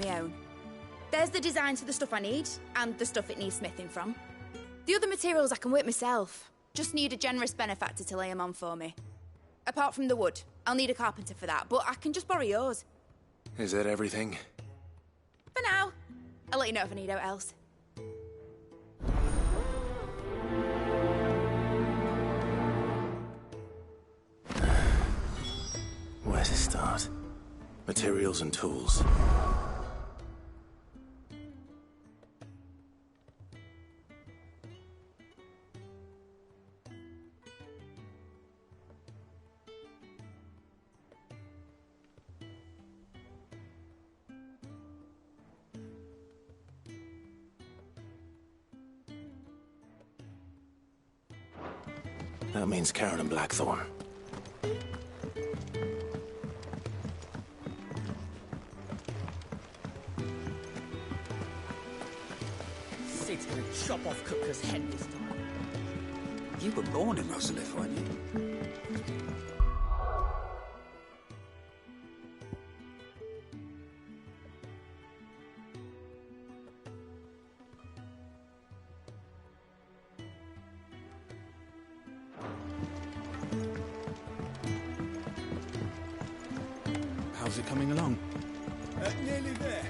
my own. There's the designs for the stuff I need, and the stuff it needs smithing from. The other materials I can work myself. Just need a generous benefactor to lay them on for me. Apart from the wood, I'll need a carpenter for that, but I can just borrow yours. Is that everything? For now. I'll let you know if I need out else. Where to start? Materials and tools. That means Karen and Blackthorn. Sid's gonna chop off Cooker's head this time. You were born in Rosalith, weren't you? How's it coming along? Nearly there.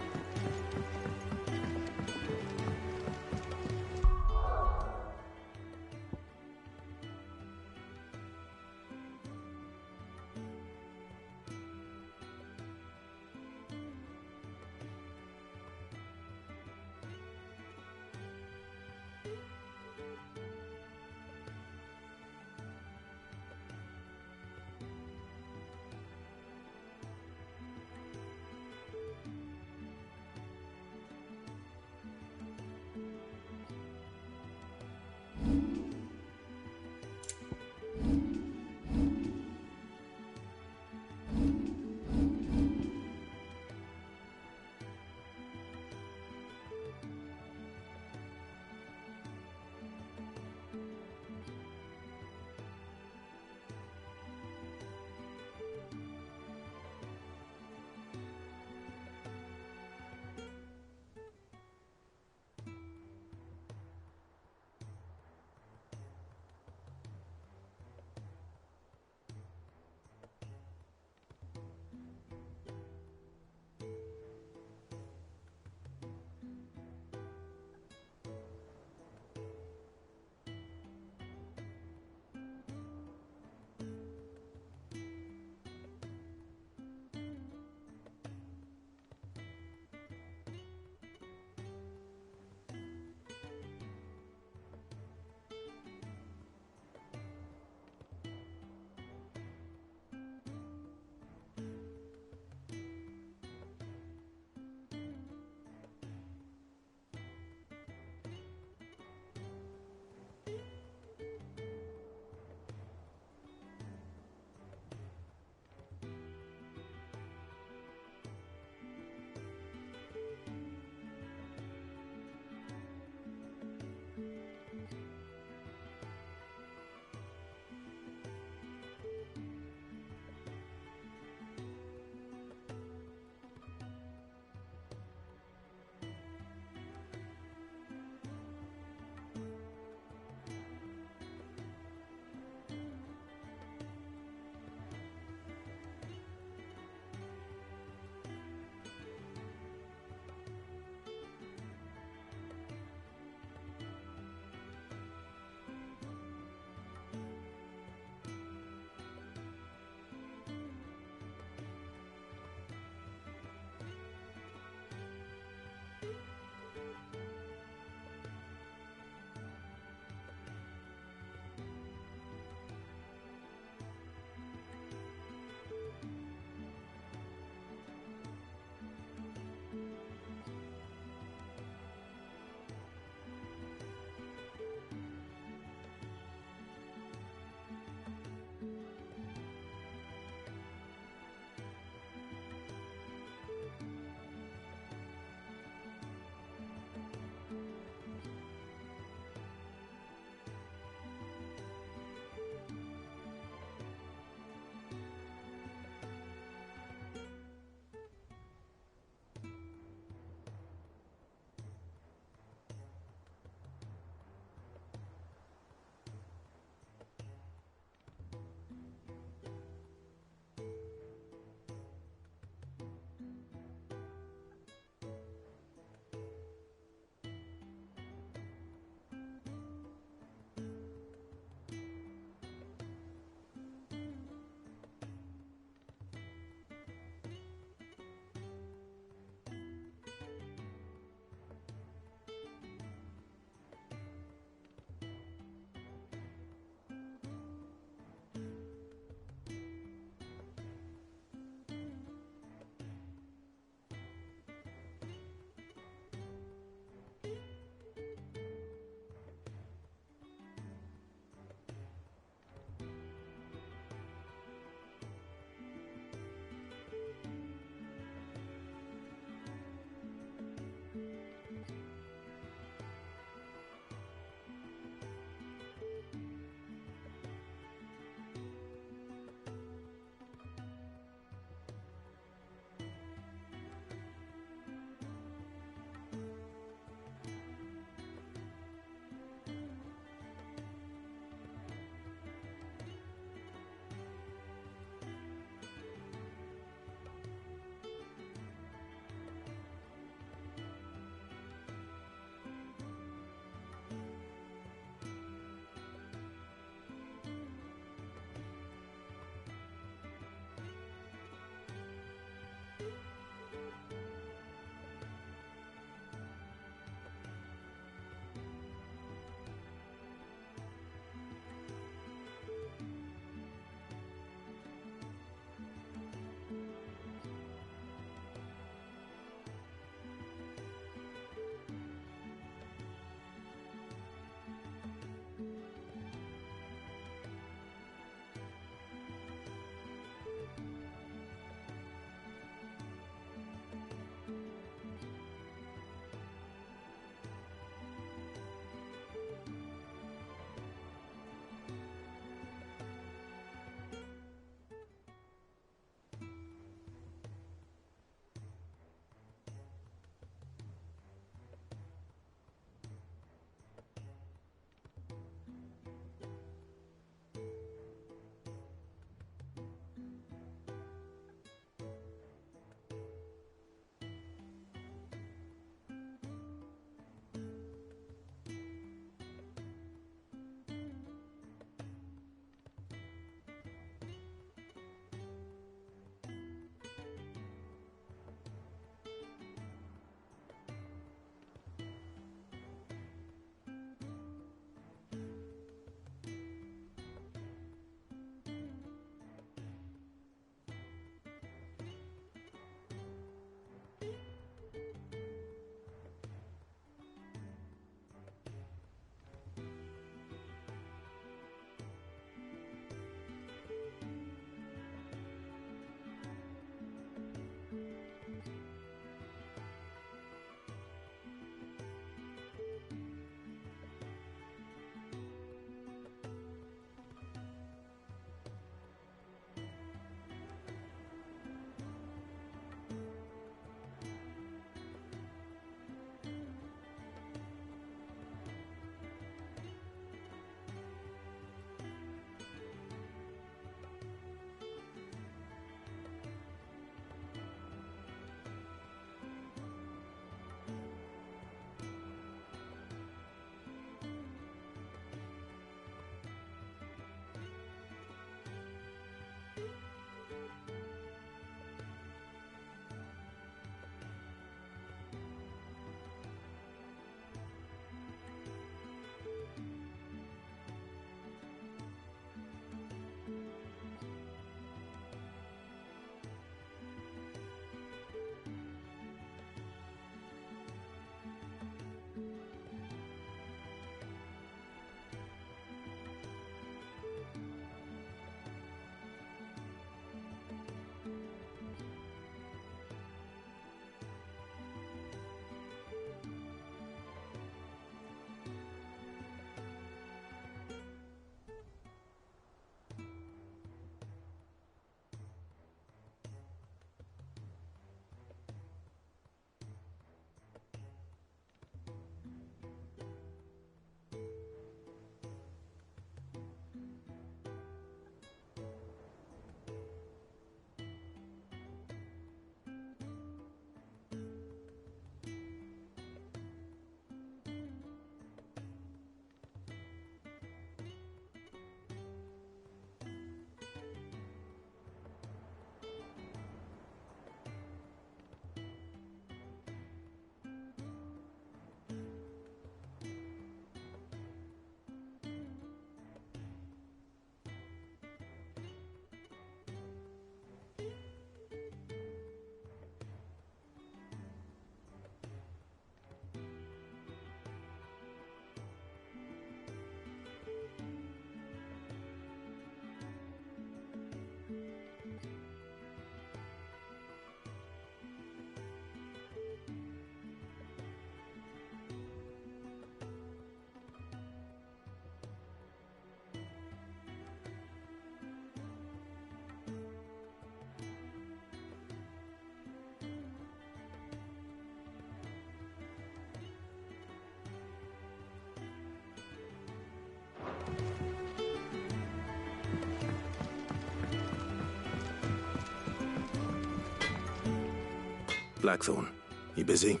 Blackthorn, you busy?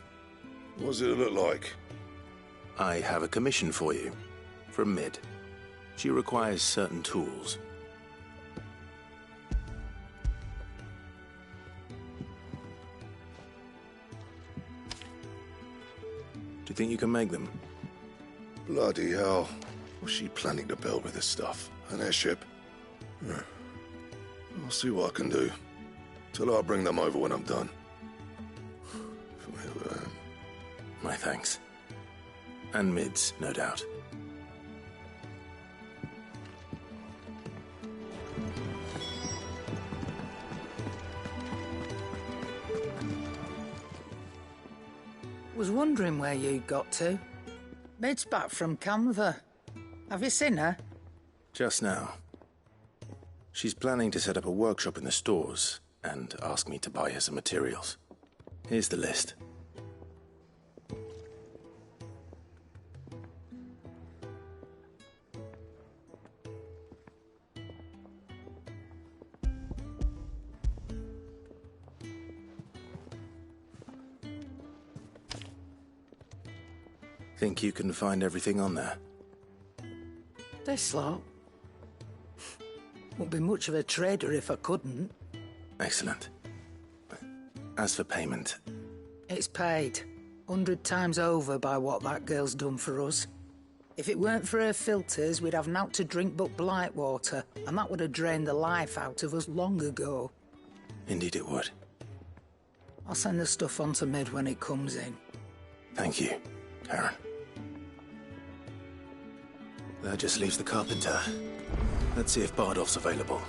What does it look like? I have a commission for you. From Mid. She requires certain tools. Do you think you can make them? Bloody hell. What's she planning to build with this stuff? An airship? I'll see what I can do. Tell her I'll bring them over when I'm done. My thanks. And Mid's, no doubt. Was wondering where you got to. Mid's back from Canva. Have you seen her? Just now. She's planning to set up a workshop in the stores and ask me to buy her some materials. Here's the list. Think you can find everything on there? This lot. Wouldn't be much of a trader if I couldn't. Excellent. As for payment... It's paid. 100 times over by what that girl's done for us. If it weren't for her filters, we'd have naught to drink but blight water, and that would have drained the life out of us long ago. Indeed it would. I'll send the stuff on to Mid when it comes in. Thank you, Aaron. That just leaves the carpenter. Let's see if Bardolph's available.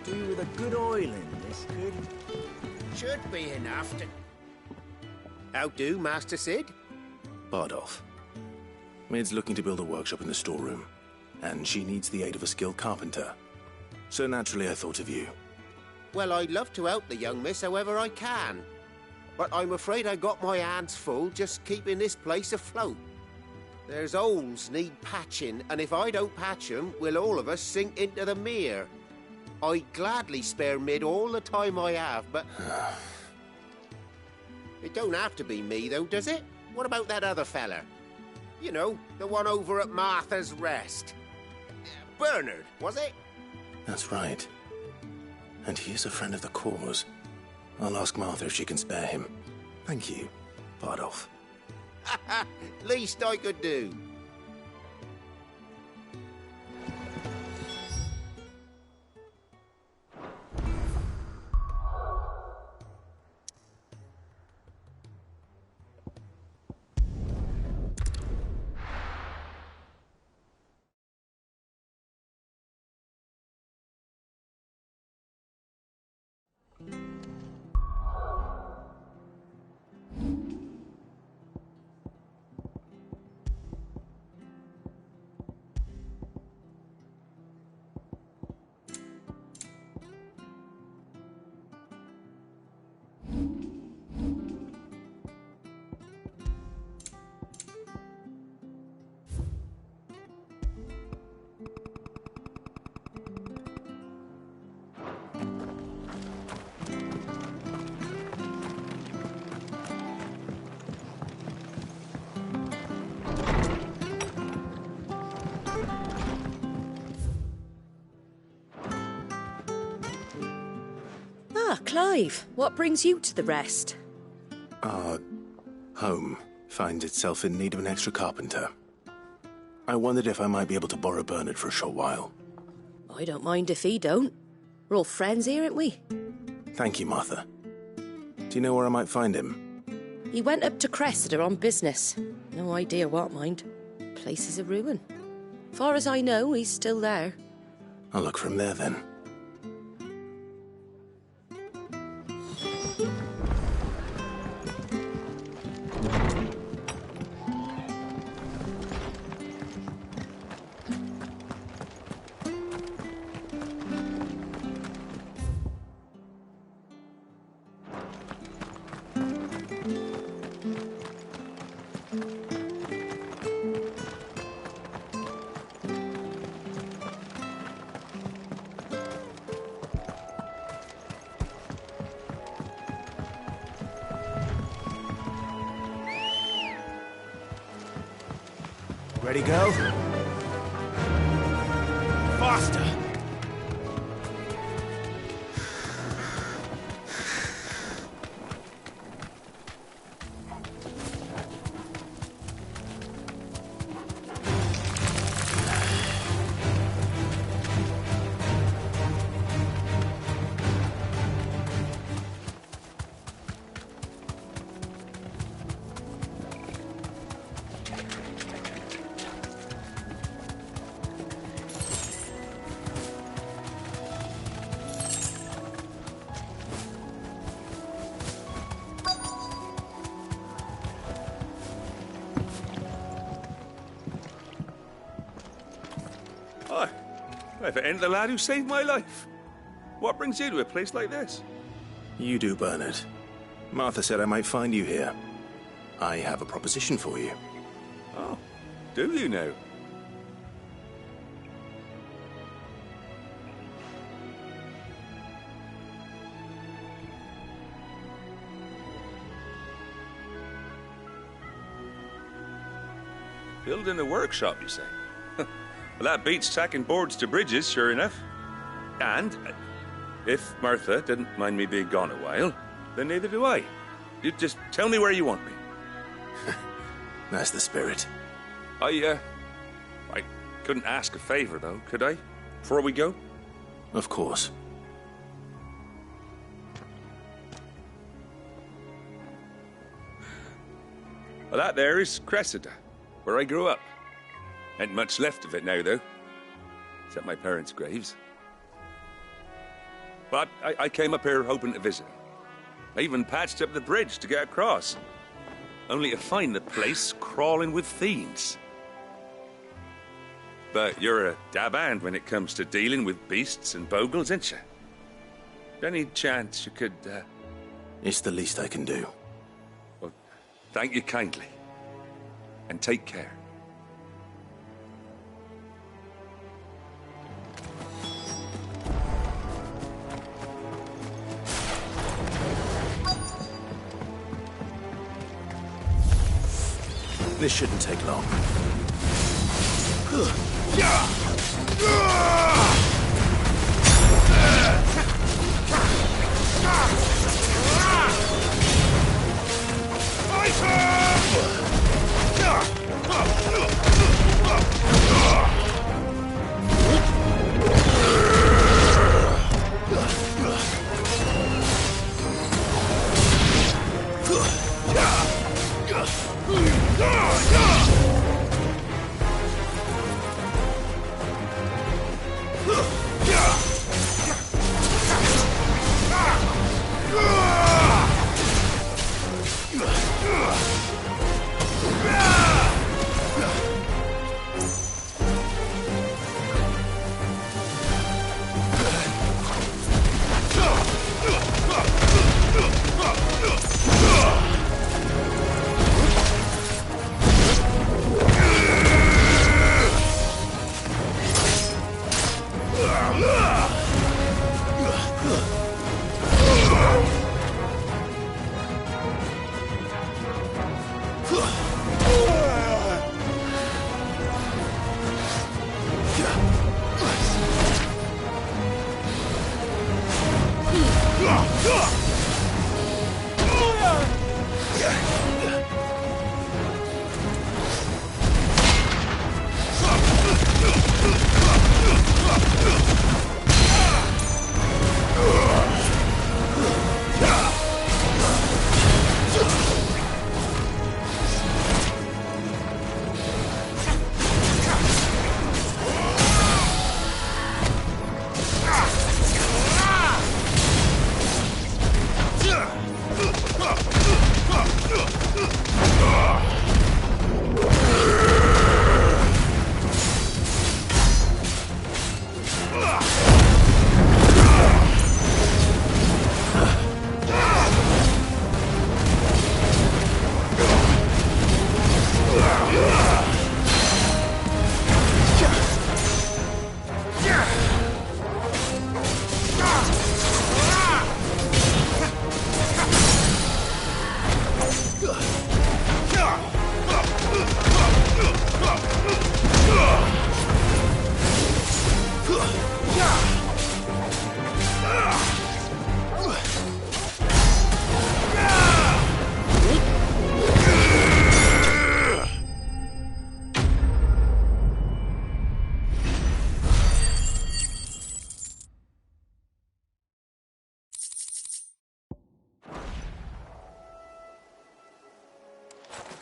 Do with a good oil in this, kid. Should be enough to... How do, Master Sid? Bardolph. Mid's looking to build a workshop in the storeroom, and she needs the aid of a skilled carpenter. So naturally I thought of you. Well, I'd love to help the young miss however I can. But I'm afraid I got my hands full just keeping this place afloat. There's holes need patching, and if I don't patch them, we'll all of us sink into the mere. I'd gladly spare Mid all the time I have, but... It don't have to be me, though, does it? What about that other fella? You know, the one over at Martha's Rest. Bernard, was it? That's right. And he is a friend of the cause. I'll ask Martha if she can spare him. Thank you, Bardolph. Least I could do. Ah, Clive, what brings you to the Rest? Our home finds itself in need of an extra carpenter. I wondered if I might be able to borrow Bernard for a short while. I don't mind if he don't. We're all friends here, aren't we? Thank you, Martha. Do you know where I might find him? He went up to Cressida on business. No idea what, mind. Place is a ruin. Far as I know, he's still there. I'll look from there, then. Ready, go? Faster! If it ain't the lad who saved my life. What brings you to a place like this? You do, Bernard. Martha said I might find you here. I have a proposition for you. Oh, do you now? Building a workshop, you say? Well, that beats tacking boards to bridges, sure enough. And if Martha didn't mind me being gone a while, then neither do I. You just tell me where you want me. That's the spirit. I couldn't ask a favor, though, could I? Before we go? Of course. Well, that there is Cressida, where I grew up. Ain't much left of it now, though. Except my parents' graves. But I came up here hoping to visit. I even patched up the bridge to get across. Only to find the place crawling with fiends. But you're a dab hand when it comes to dealing with beasts and bogles, ain't you? Any chance you could, It's the least I can do. Well, thank you kindly. And take care. This shouldn't take long.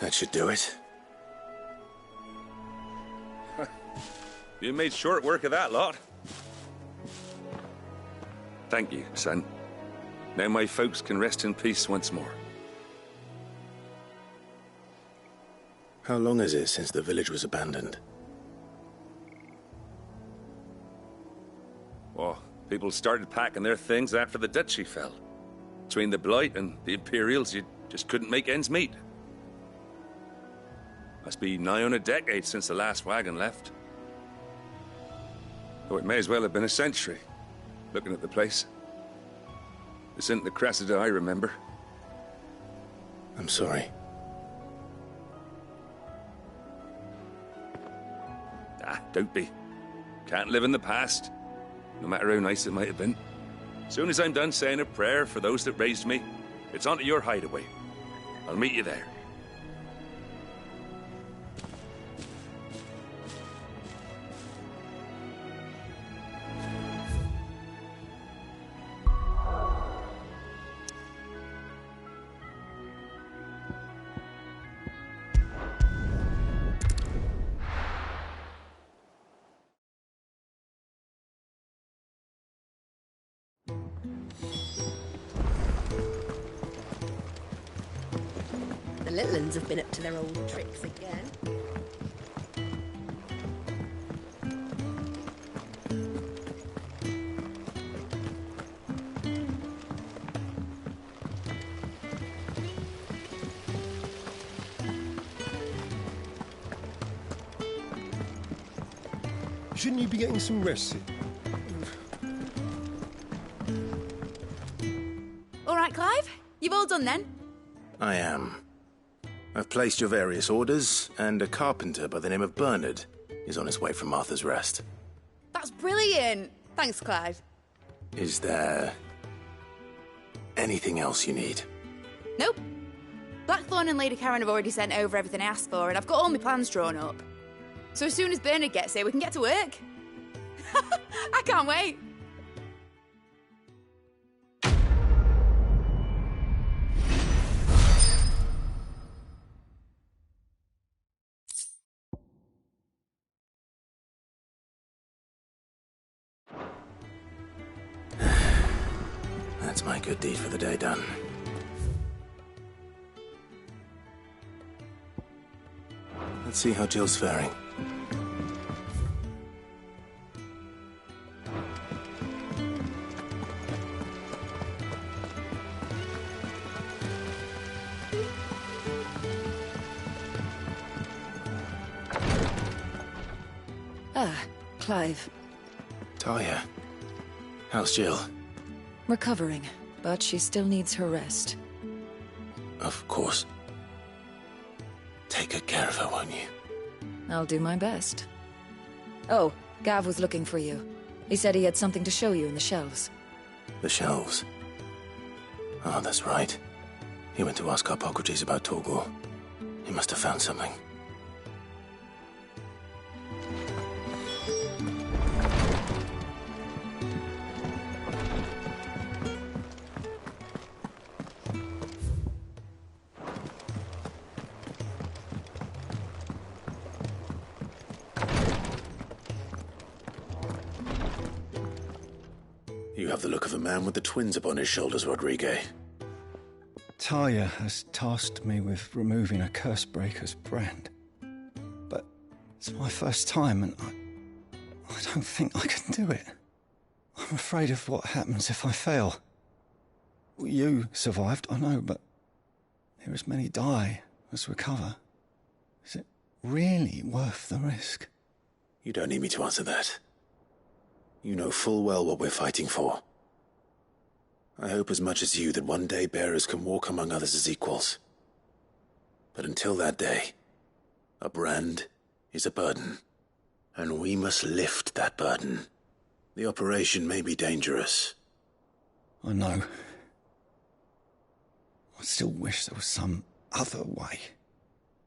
That should do it. You made short work of that lot. Thank you, son. Now my folks can rest in peace once more. How long is it since the village was abandoned? Well, people started packing their things after the duchy fell. Between the Blight and the Imperials, you just couldn't make ends meet. Must be nigh on a decade since the last wagon left. Though it may as well have been a century, looking at the place. This isn't the Cressida I remember. I'm sorry. Don't be. Can't live in the past, no matter how nice it might have been. Soon as I'm done saying a prayer for those that raised me, it's on to your hideaway. I'll meet you there. The little uns have been up to their old tricks again. Shouldn't you be getting some rest? All right, Clive? You've all done then? I am. I've placed your various orders, and a carpenter by the name of Bernard is on his way from Martha's Rest. That's brilliant. Thanks, Clive. Is there anything else you need? Nope. Blackthorn and Lady Karen have already sent over everything I asked for, and I've got all my plans drawn up. So as soon as Bernard gets here, we can get to work. I can't wait. That's my good deed for the day done. Let's see how Jill's faring. Clive. Talia, how's Jill? Recovering, but she still needs her rest. Of course. Take good care of her, won't you? I'll do my best. Oh, Gav was looking for you. He said he had something to show you in the shelves. The shelves? Oh, that's right. He went to ask Harpocrates about Torgor. He must have found something. You have the look of a man with the twins upon his shoulders, Rodrigue. Talia has tasked me with removing a Cursebreaker's brand. But it's my first time, and I don't think I can do it. I'm afraid of what happens if I fail. You survived, I know, but there as many die as recover. Is it really worth the risk? You don't need me to answer that. You know full well what we're fighting for. I hope as much as you that one day bearers can walk among others as equals. But until that day, a brand is a burden, and we must lift that burden. The operation may be dangerous. I know. I still wish there was some other way.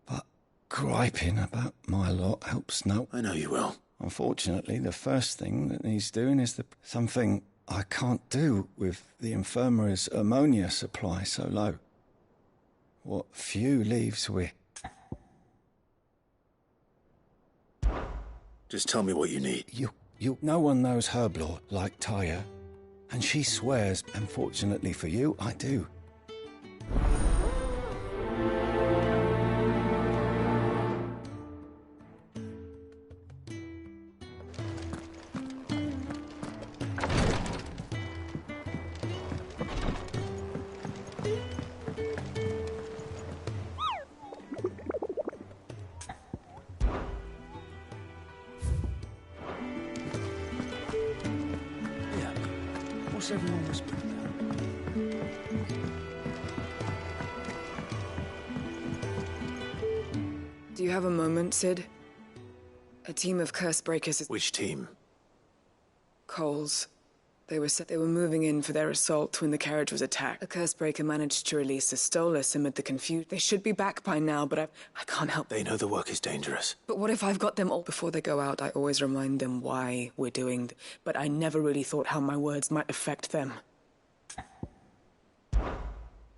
But griping about my lot helps no. I know you will. Unfortunately, the first thing that needs doing is something I can't do with the infirmary's ammonia supply so low. What few leaves we're Just tell me what you need. No one knows Herblore like Taya. And she swears, and fortunately for you, I do. What's everyone whispering about? Do you have a moment, Sid? A team of curse breakers is... Which team? Coles. They were moving in for their assault when the carriage was attacked. A curse breaker managed to release a Stolas amid the confusion. They should be back by now, but I can't help. They know the work is dangerous. But what if I've got them all? Before they go out, I always remind them why we're doing... But I never really thought how my words might affect them.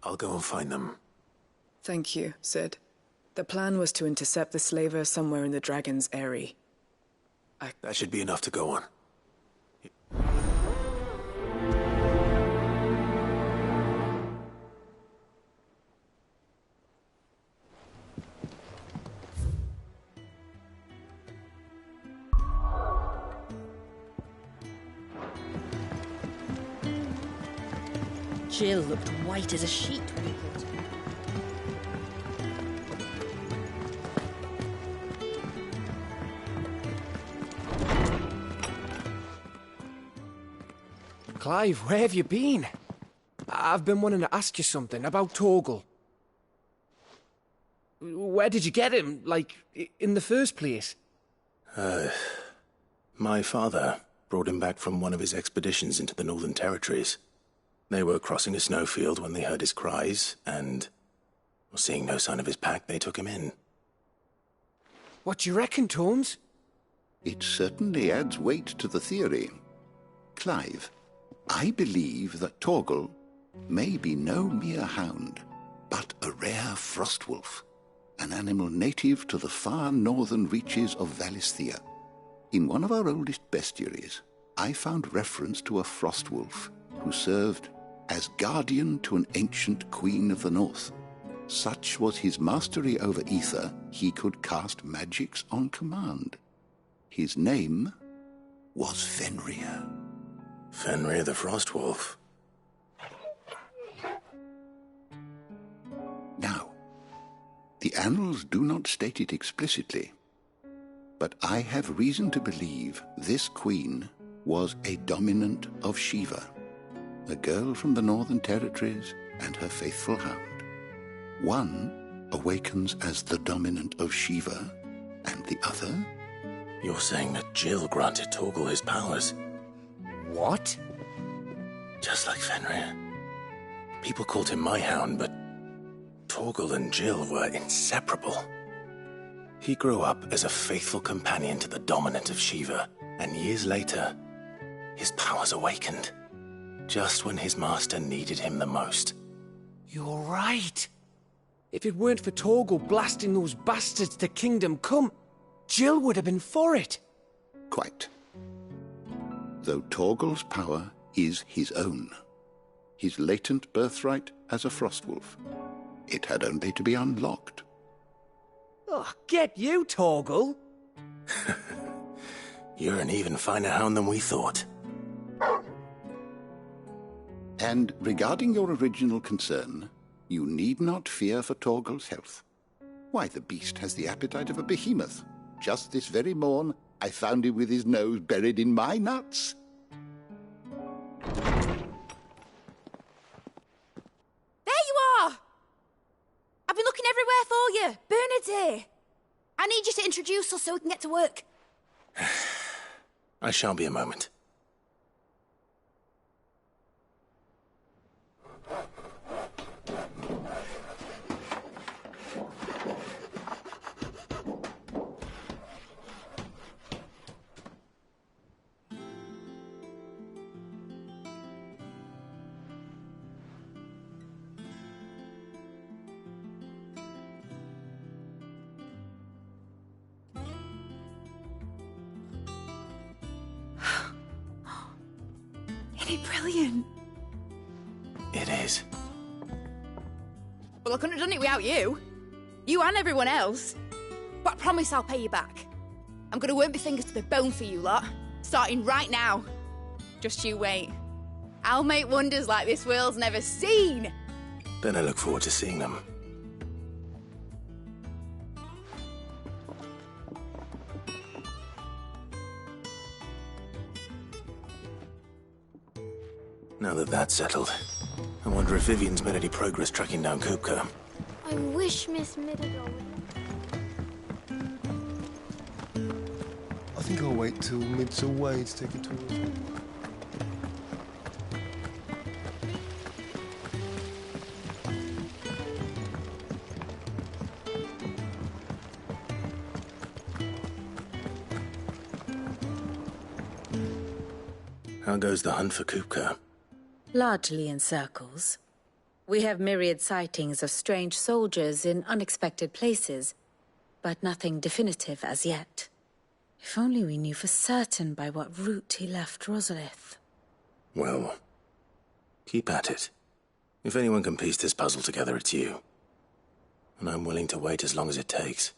I'll go and find them. Thank you, Sid. The plan was to intercept the slaver somewhere in the Dragon's Eyrie. That should be enough to go on. Jill looked white as a sheet when he called her. Clive, where have you been? I've been wanting to ask you something about Torgal. Where did you get him, like, in the first place? My father brought him back from one of his expeditions into the Northern Territories. They were crossing a snowfield when they heard his cries, and, seeing no sign of his pack, they took him in. What do you reckon, Torms? It certainly adds weight to the theory. Clive, I believe that Torgal may be no mere hound, but a rare frostwolf, an animal native to the far northern reaches of Valisthea. In one of our oldest bestiaries, I found reference to a frostwolf who served as guardian to an ancient queen of the north. Such was his mastery over ether, he could cast magics on command. His name was Fenrir. Fenrir the Frostwolf. Now, the annals do not state it explicitly, but I have reason to believe this queen was a dominant of Shiva, a girl from the Northern Territories and her faithful hound. One awakens as the dominant of Shiva, and the other... You're saying that Jill granted Torgal his powers? What? Just like Fenrir. People called him my hound, but Torgal and Jill were inseparable. He grew up as a faithful companion to the dominant of Shiva, and years later, his powers awakened, just when his master needed him the most. You're right. If it weren't for Torgal blasting those bastards to Kingdom Come, Jill would have been for it. Quite. Though Torgal's power is his own, his latent birthright as a frostwolf, it had only to be unlocked. Oh, get you, Torgal! You're an even finer hound than we thought. And regarding your original concern, you need not fear for Torgal's health. Why, the beast has the appetite of a behemoth. Just this very morn, I found him with his nose buried in my nuts. There you are! I've been looking everywhere for you. Bernard's here. I need you to introduce us so we can get to work. I shall be a moment. Isn't it brilliant? It is. Well, I couldn't have done it without you. You and everyone else. But I promise I'll pay you back. I'm gonna work my fingers to the bone for you lot. Starting right now. Just you wait. I'll make wonders like this world's never seen. Then I look forward to seeing them. Now that that's settled, I wonder if Vivian's made any progress tracking down Kupka. I wish Miss Middledore would. I think I'll wait till Mid's away to take a tour. How goes the hunt for Kupka? Largely in circles. We have myriad sightings of strange soldiers in unexpected places, but nothing definitive as yet. If only we knew for certain by what route he left Rosalith. Well, keep at it. If anyone can piece this puzzle together, it's you. And I'm willing to wait as long as it takes.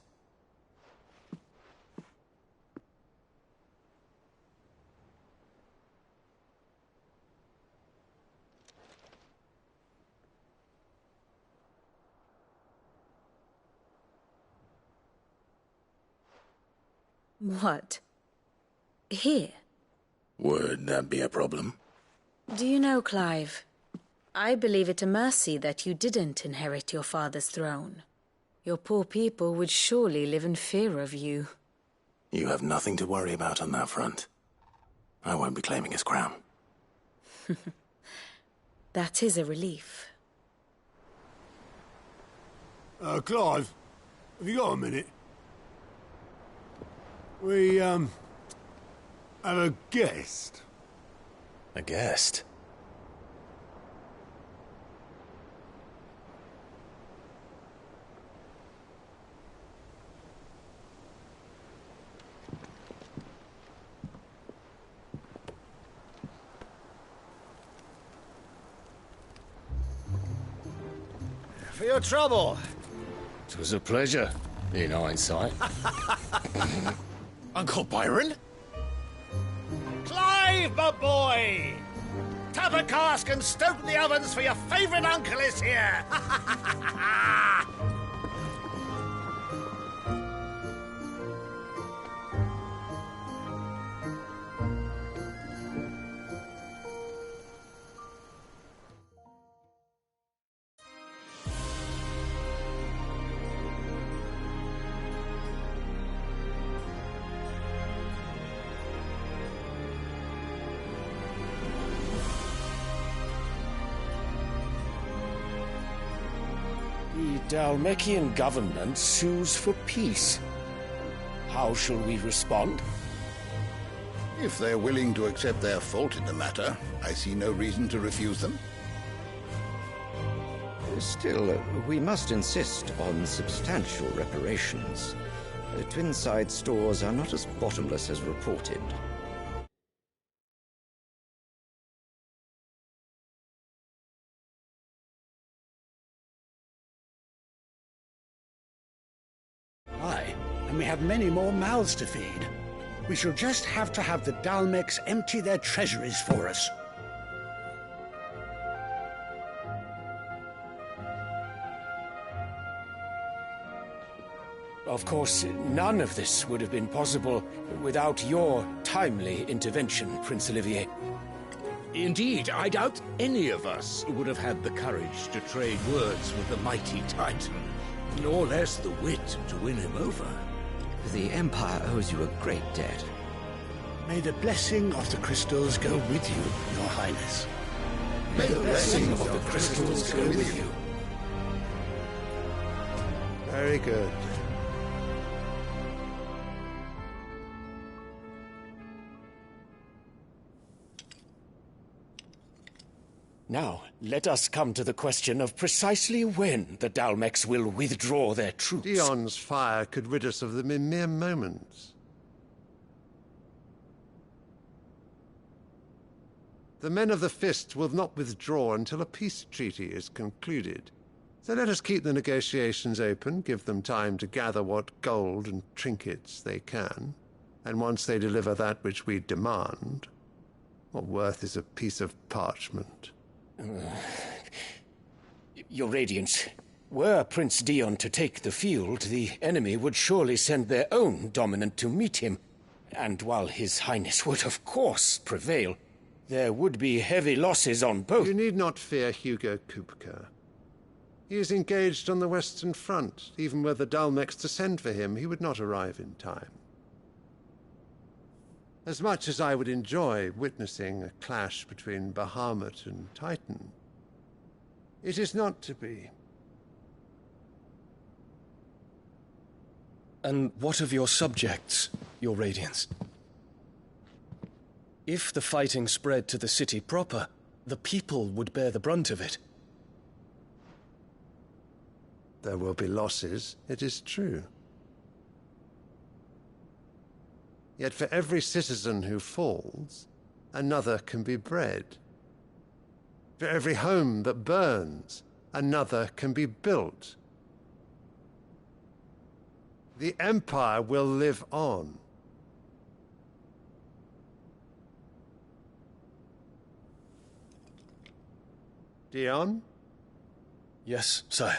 What? Here? Would that be a problem? Do you know, Clive, I believe it a mercy that you didn't inherit your father's throne. Your poor people would surely live in fear of you. You have nothing to worry about on that front. I won't be claiming his crown. That is a relief. Clive, have you got a minute? We, have a guest. A guest? For your trouble. It was a pleasure, in hindsight. Uncle Byron? Clive, my boy! Tap a cask and stoke the ovens for your favourite uncle is here! The Dalmekian government sues for peace. How shall we respond? If they're willing to accept their fault in the matter, I see no reason to refuse them. Still, we must insist on substantial reparations. Twinside stores are not as bottomless as reported. Aye, and we have many more mouths to feed. We shall just have to have the Dalmecs empty their treasuries for us. Of course, none of this would have been possible without your timely intervention, Prince Olivier. Indeed, I doubt any of us would have had the courage to trade words with the mighty Titan, nor less the wit to win him over. The Empire owes you a great debt. May the blessing of the crystals go with you, Your Highness. May the blessing of the crystals go with you. Very good. Now, let us come to the question of precisely when the Dalmecs will withdraw their troops. Dion's fire could rid us of them in mere moments. The men of the Fist will not withdraw until a peace treaty is concluded. So let us keep the negotiations open, give them time to gather what gold and trinkets they can, and once they deliver that which we demand, what worth is a piece of parchment? Your Radiance, were Prince Dion to take the field, the enemy would surely send their own dominant to meet him. And while His Highness would of course prevail, there would be heavy losses on both. You need not fear Hugo Kupka. He is engaged on the Western Front. Even were the Dalmex to send for him, he would not arrive in time. As much as I would enjoy witnessing a clash between Bahamut and Titan, it is not to be. And what of your subjects, Your Radiance? If the fighting spread to the city proper, the people would bear the brunt of it. There will be losses, it is true. Yet for every citizen who falls, another can be bred. For every home that burns, another can be built. The Empire will live on. Dion? Yes, sire.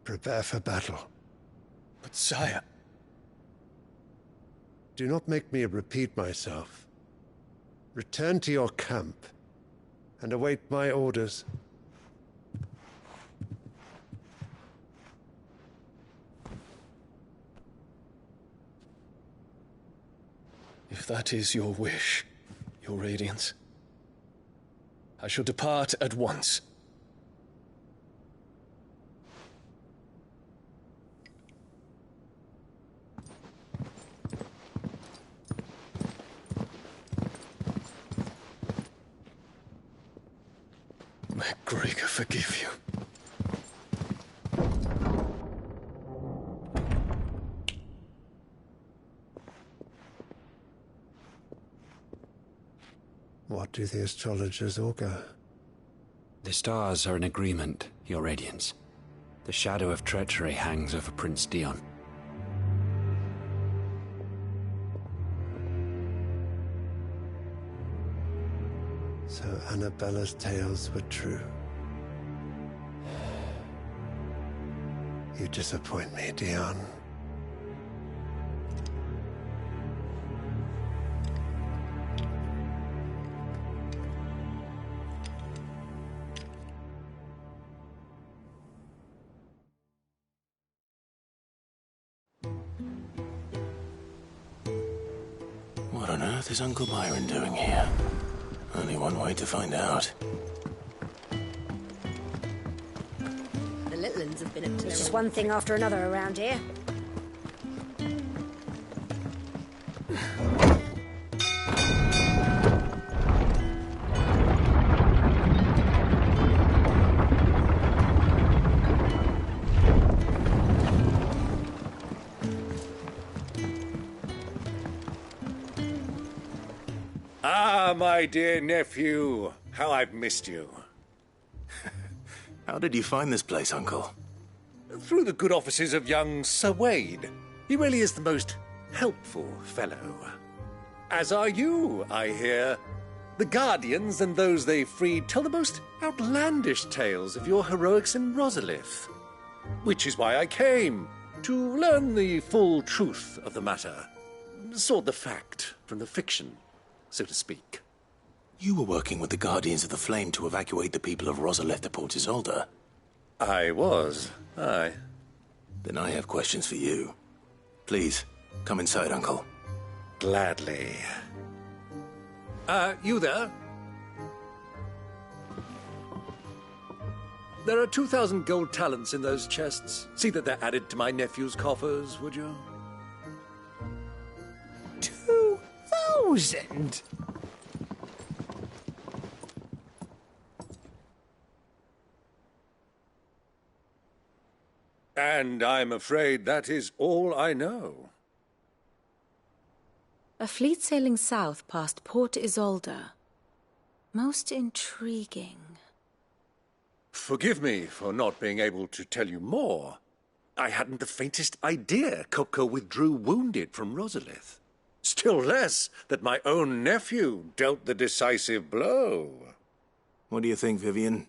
Prepare for battle. But sire... Do not make me repeat myself. Return to your camp and await my orders. If that is your wish, Your Radiance, I shall depart at once. May Gregor forgive you. What do the astrologers augur? The stars are in agreement, Your Radiance. The shadow of treachery hangs over Prince Dion. So Annabella's tales were true. You disappoint me, Dion. What on earth is Uncle Byron doing here? Only one way to find out. The little uns have been up to It's just one thing after another around here. Ah, my dear nephew, how I've missed you. How did you find this place, Uncle? Through the good offices of young Sir Wade. He really is the most helpful fellow. As are you, I hear. The Guardians and those they freed tell the most outlandish tales of your heroics in Rosalith. Which is why I came. to learn the full truth of the matter. Sort the fact from the fiction, so to speak. You were working with the Guardians of the Flame to evacuate the people of Rosalith to Port Isolde. I was, aye. Then I have questions for you. Please, come inside, Uncle. Gladly. You there? There are 2,000 gold talents in those chests. See that they're added to my nephew's coffers, would you? 2,000? And I'm afraid that is all I know. A fleet sailing south past Port Isolde. Most intriguing. Forgive me for not being able to tell you more. I hadn't the faintest idea Kupka withdrew wounded from Rosalith. Still less that my own nephew dealt the decisive blow. What do you think, Vivian?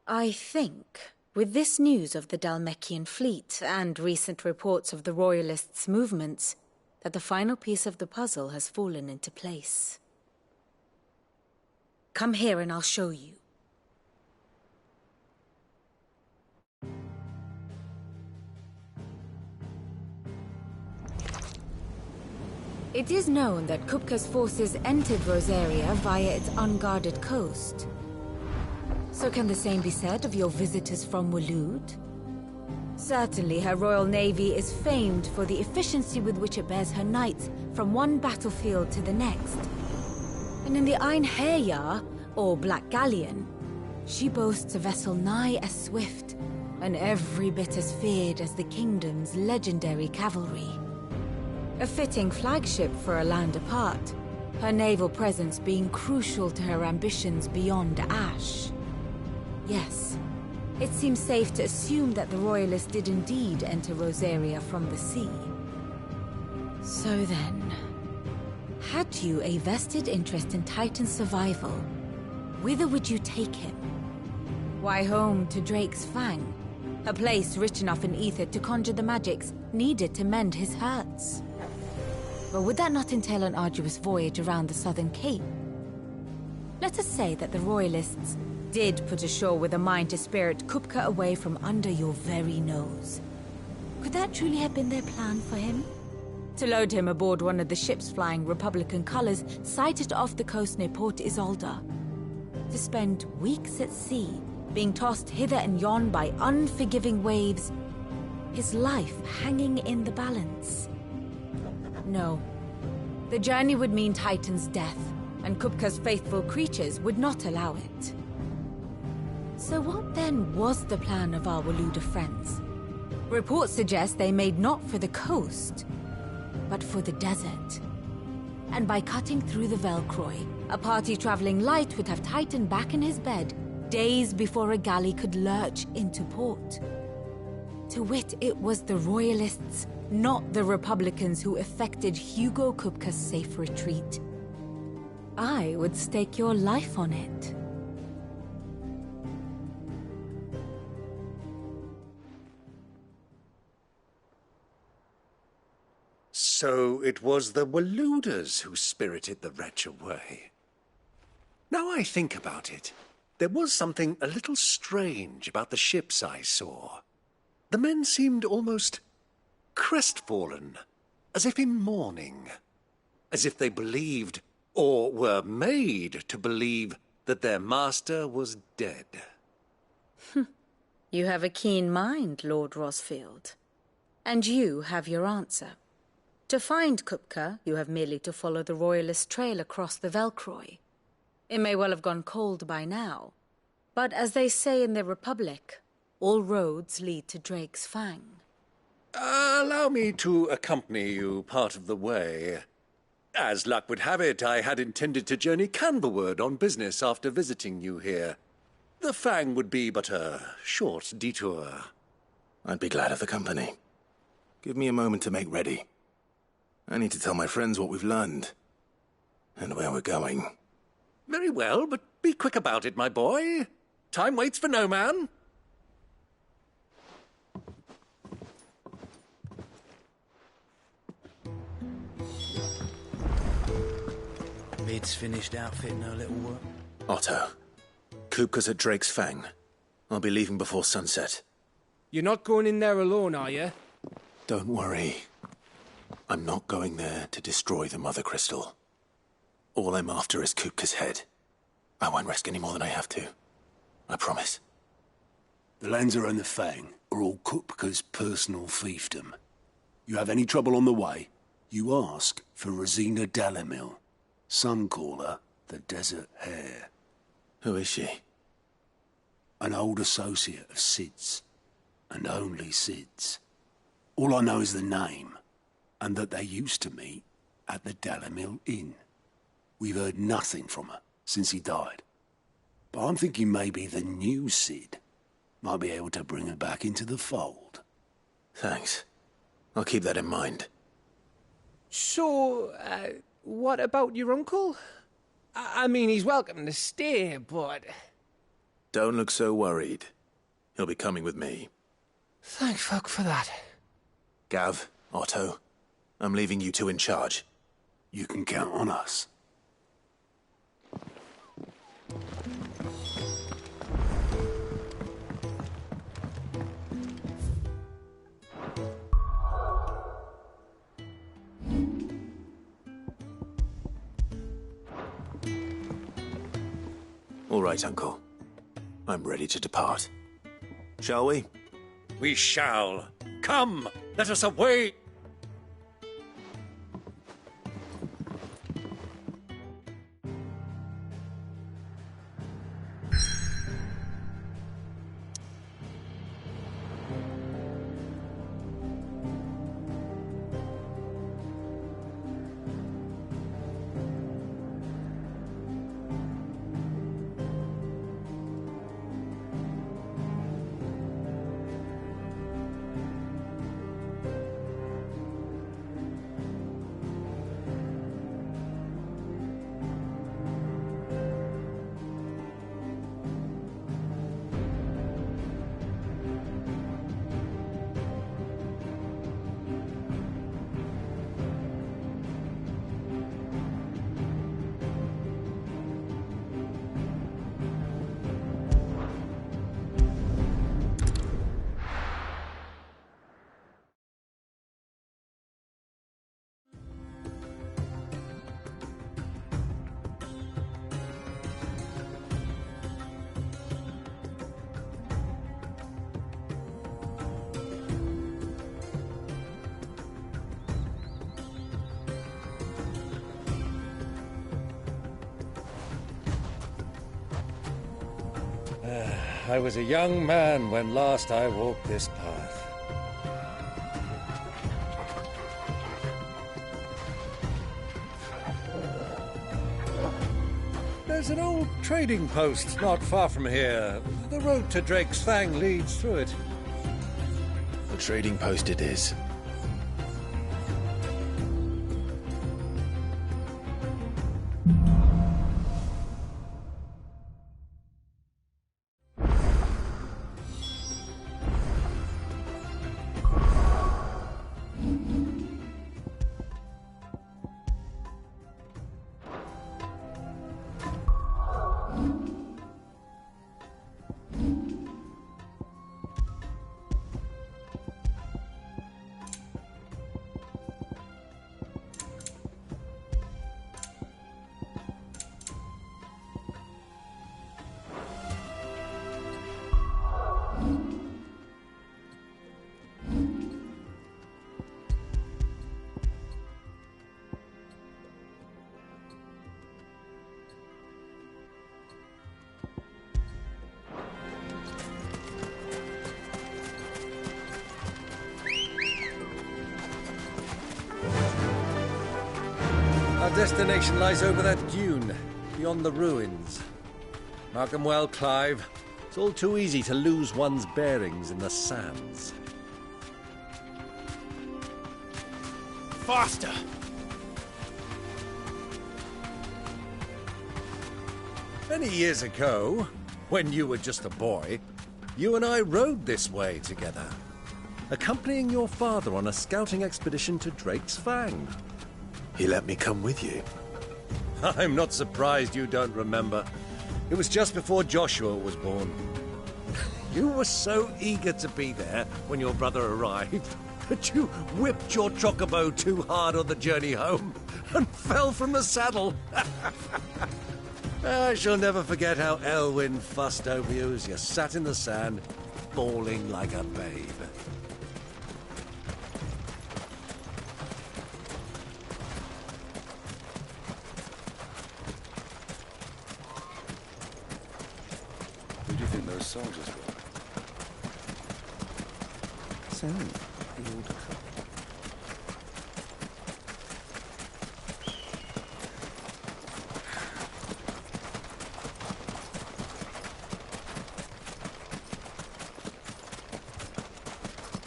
I think, with this news of the Dhalmekian fleet and recent reports of the Royalists' movements, that the final piece of the puzzle has fallen into place. Come here and I'll show you. It is known that Kupka's forces entered Rosaria via its unguarded coast. So can the same be said of your visitors from Waloed? Certainly her Royal Navy is famed for the efficiency with which it bears her knights from one battlefield to the next. And in the Einherjar, or Black Galleon, she boasts a vessel nigh as swift and every bit as feared as the kingdom's legendary cavalry. A fitting flagship for a land apart, her naval presence being crucial to her ambitions beyond Ash. Yes, it seems safe to assume that the Royalists did indeed enter Rosaria from the sea. So then, had you a vested interest in Titan's survival, whither would you take him? Why, home to Drake's Fang, a place rich enough in ether to conjure the magics needed to mend his hurts. But would that not entail an arduous voyage around the southern cape? Let us say that the Royalists did put ashore with a mind to spirit Kupka away from under your very nose. Could that truly have been their plan for him? To load him aboard one of the ships flying Republican colors sighted off the coast near Port Isolde. To spend weeks at sea, being tossed hither and yon by unforgiving waves, his life hanging in the balance. No. The journey would mean Titan's death, and Kupka's faithful creatures would not allow it. So what then was the plan of our Waluda friends? Reports suggest they made not for the coast, but for the desert. And by cutting through the Velcroy, a party traveling light would have Titan back in his bed days before a galley could lurch into port. To wit, it was the Royalists, not the Republicans, who effected Hugo Kupka's safe retreat. I would stake your life on it. So it was the Waludas who spirited the wretch away. Now I think about it, there was something a little strange about the ships I saw. The men seemed almost crestfallen, as if in mourning, as if they believed, or were made to believe, that their master was dead. You have a keen mind, Lord Rosfield. And you have your answer. To find Kupka, you have merely to follow the Royalist trail across the Velcroy. It may well have gone cold by now, but as they say in the Republic, all roads lead to Drake's Fang. Allow me to accompany you part of the way. As luck would have it, I had intended to journey Canberward on business after visiting you here. The Fang would be but a short detour. I'd be glad of the company. Give me a moment to make ready. I need to tell my friends what we've learned, and where we're going. Very well, but be quick about it, my boy. Time waits for no man. Mid's finished outfitting her little work. Otto, Kupka's at Drake's Fang. I'll be leaving before sunset. You're not going in there alone, are you? Don't worry. I'm not going there to destroy the Mother Crystal. All I'm after is Kupka's head. I won't risk any more than I have to. I promise. The Lanza and the Fang are all Kupka's personal fiefdom. You have any trouble on the way, you ask for Rosina Dalamil. Some call her the Desert Hare. Who is she? An old associate of Sid's, and only Sid's. All I know is the name, and that they used to meet at the Dalamil Inn. We've heard nothing from her since he died. But I'm thinking maybe the new Sid might be able to bring her back into the fold. Thanks. I'll keep that in mind. So, what about your uncle? I mean, he's welcome to stay, but... Don't look so worried. He'll be coming with me. Thank fuck for that. Gav, Otto, I'm leaving you two in charge. You can count on us. All right, Uncle. I'm ready to depart. Shall we? We shall. Come, let us away. I was a young man when last I walked this path. There's an old trading post not far from here. The road to Drake's Fang leads through it. The trading post it is. Our destination lies over that dune, beyond the ruins. Mark 'em well, Clive. It's all too easy to lose one's bearings in the sands. Faster! Many years ago, when you were just a boy, you and I rode this way together, accompanying your father on a scouting expedition to Drake's Fang. He let me come with you. I'm not surprised you don't remember. It was just before Joshua was born. You were so eager to be there when your brother arrived that you whipped your chocobo too hard on the journey home and fell from the saddle. I shall never forget how Elwyn fussed over you as you sat in the sand, bawling like a babe. Who do you think those soldiers were? So, the order.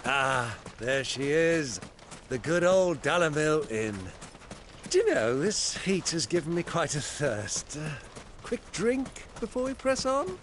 Ah, there she is. The good old Dalamil Inn. Do you know, this heat has given me quite a thirst. Quick drink before we press on?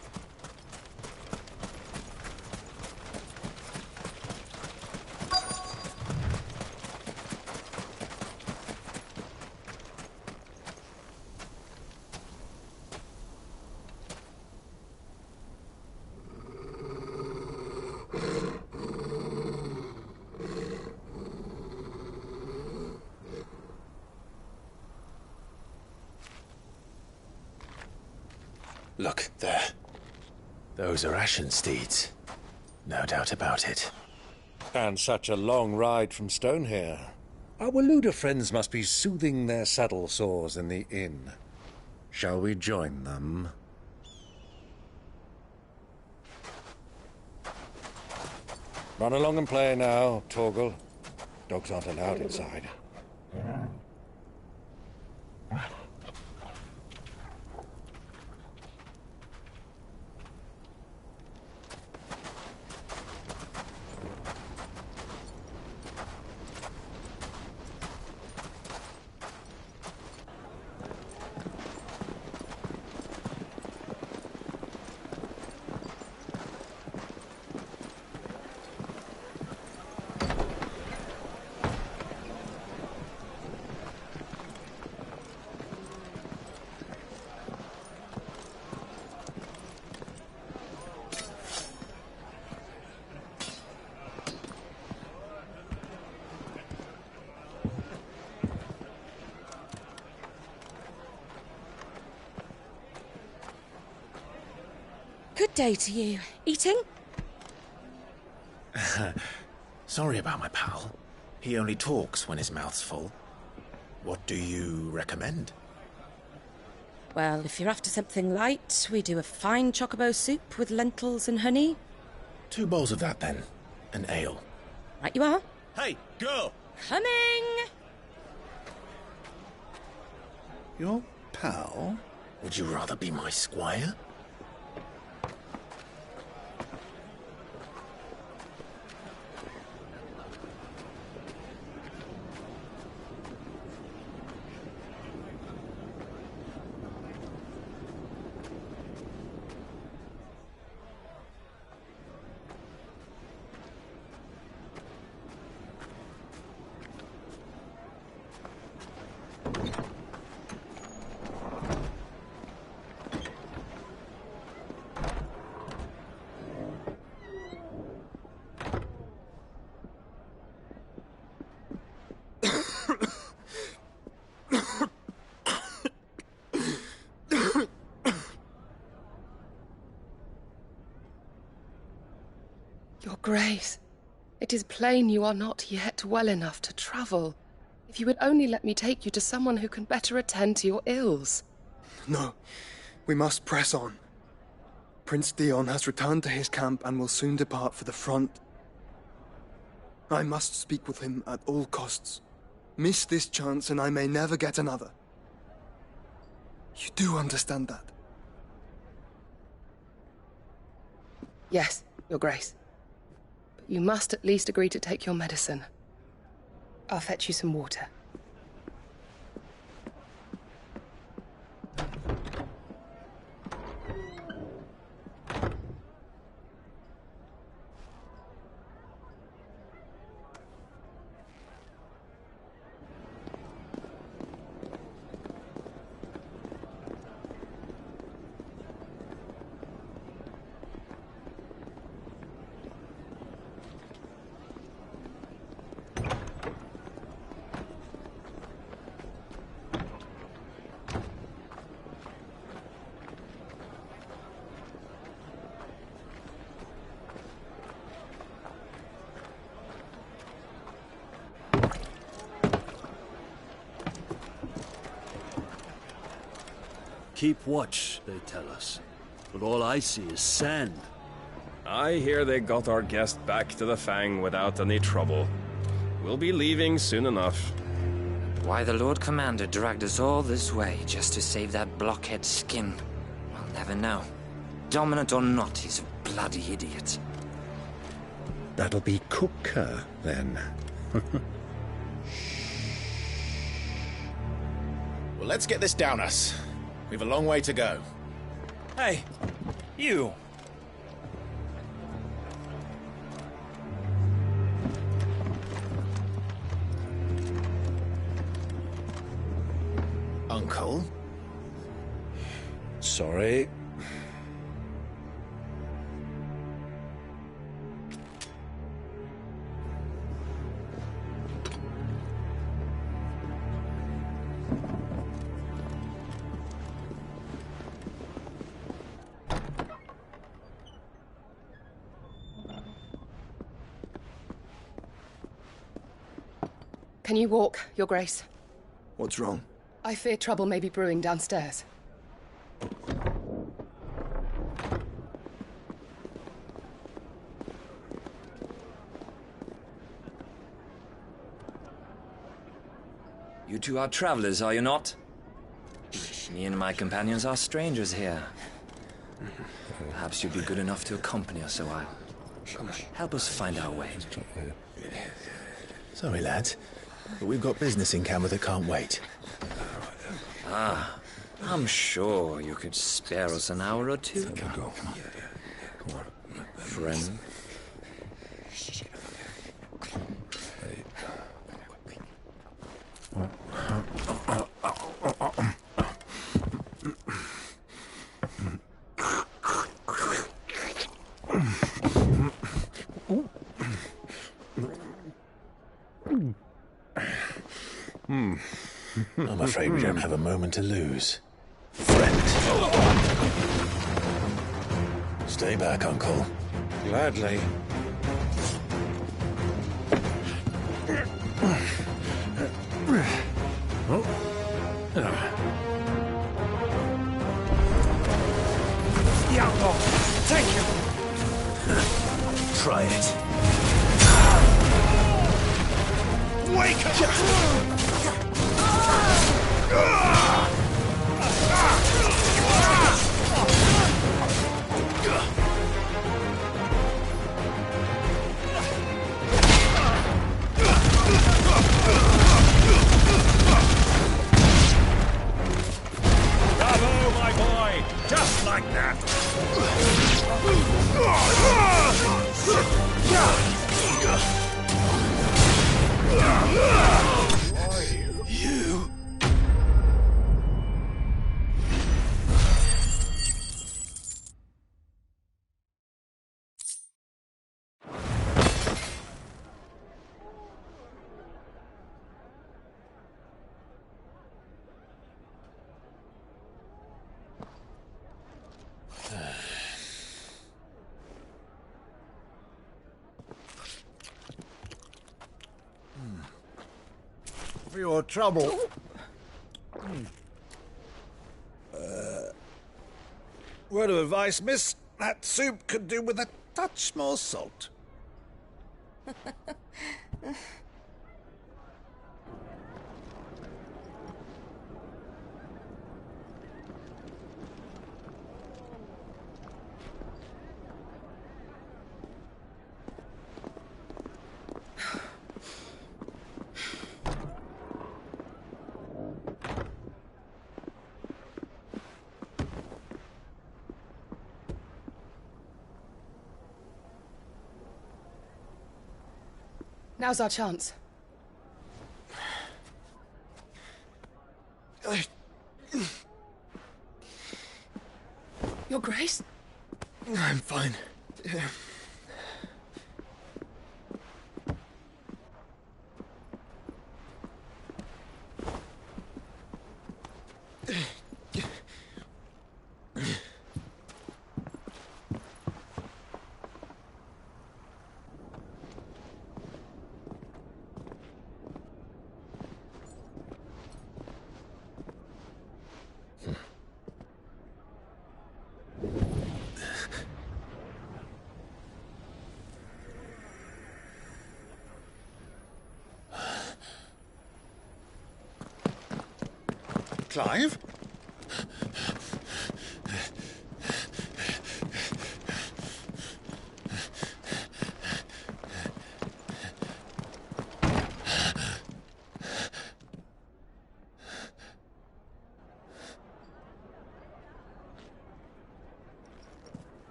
Look, there. Those are Ashen steeds. No doubt about it. And such a long ride from Stonehere. Our Luda friends must be soothing their saddle sores in the inn. Shall we join them? Run along and play now, Torgal. Dogs aren't allowed inside. Good day to you. Eating? Sorry about my pal. He only talks when his mouth's full. What do you recommend? Well, if you're after something light, we do a fine chocobo soup with lentils and honey. 2 bowls of that, then. An ale. Right you are. Hey, girl! Coming! Your pal? Would you rather be my squire? Your Grace, it is plain you are not yet well enough to travel. If you would only let me take you to someone who can better attend to your ills. No, we must press on. Prince Dion has returned to his camp and will soon depart for the front. I must speak with him at all costs. Miss this chance and I may never get another. You do understand that? Yes, Your Grace. But you must at least agree to take your medicine. I'll fetch you some water. keep watch, they tell us. But all I see is sand. I hear they got our guest back to the Fang without any trouble. We'll be leaving soon enough. Why the Lord Commander dragged us all this way just to save that blockhead skin, we'll never know. Dominant or not, he's a bloody idiot. That'll be Cooker, then. Well, let's get this down us. We've a long way to go. Hey, you. Uncle? Sorry. Can you walk, Your Grace? What's wrong? I fear trouble may be brewing downstairs. You two are travelers, are you not? Me and my companions are strangers here. Perhaps you'd be good enough to accompany us a while. Help us find our way. Sorry, lads, but we've got business in camera that can't wait. Ah, I'm sure you could spare us an hour or two. Go. Friend. I'm afraid we don't have a moment to lose. Friend. Stay back, Uncle. Gladly. Thank you. Try it. Wake up! Bravo, my boy! Just like that! You... For your trouble. Word of advice, miss. That soup could do with a touch more salt. Now's our chance. Your Grace? I'm fine. Clive?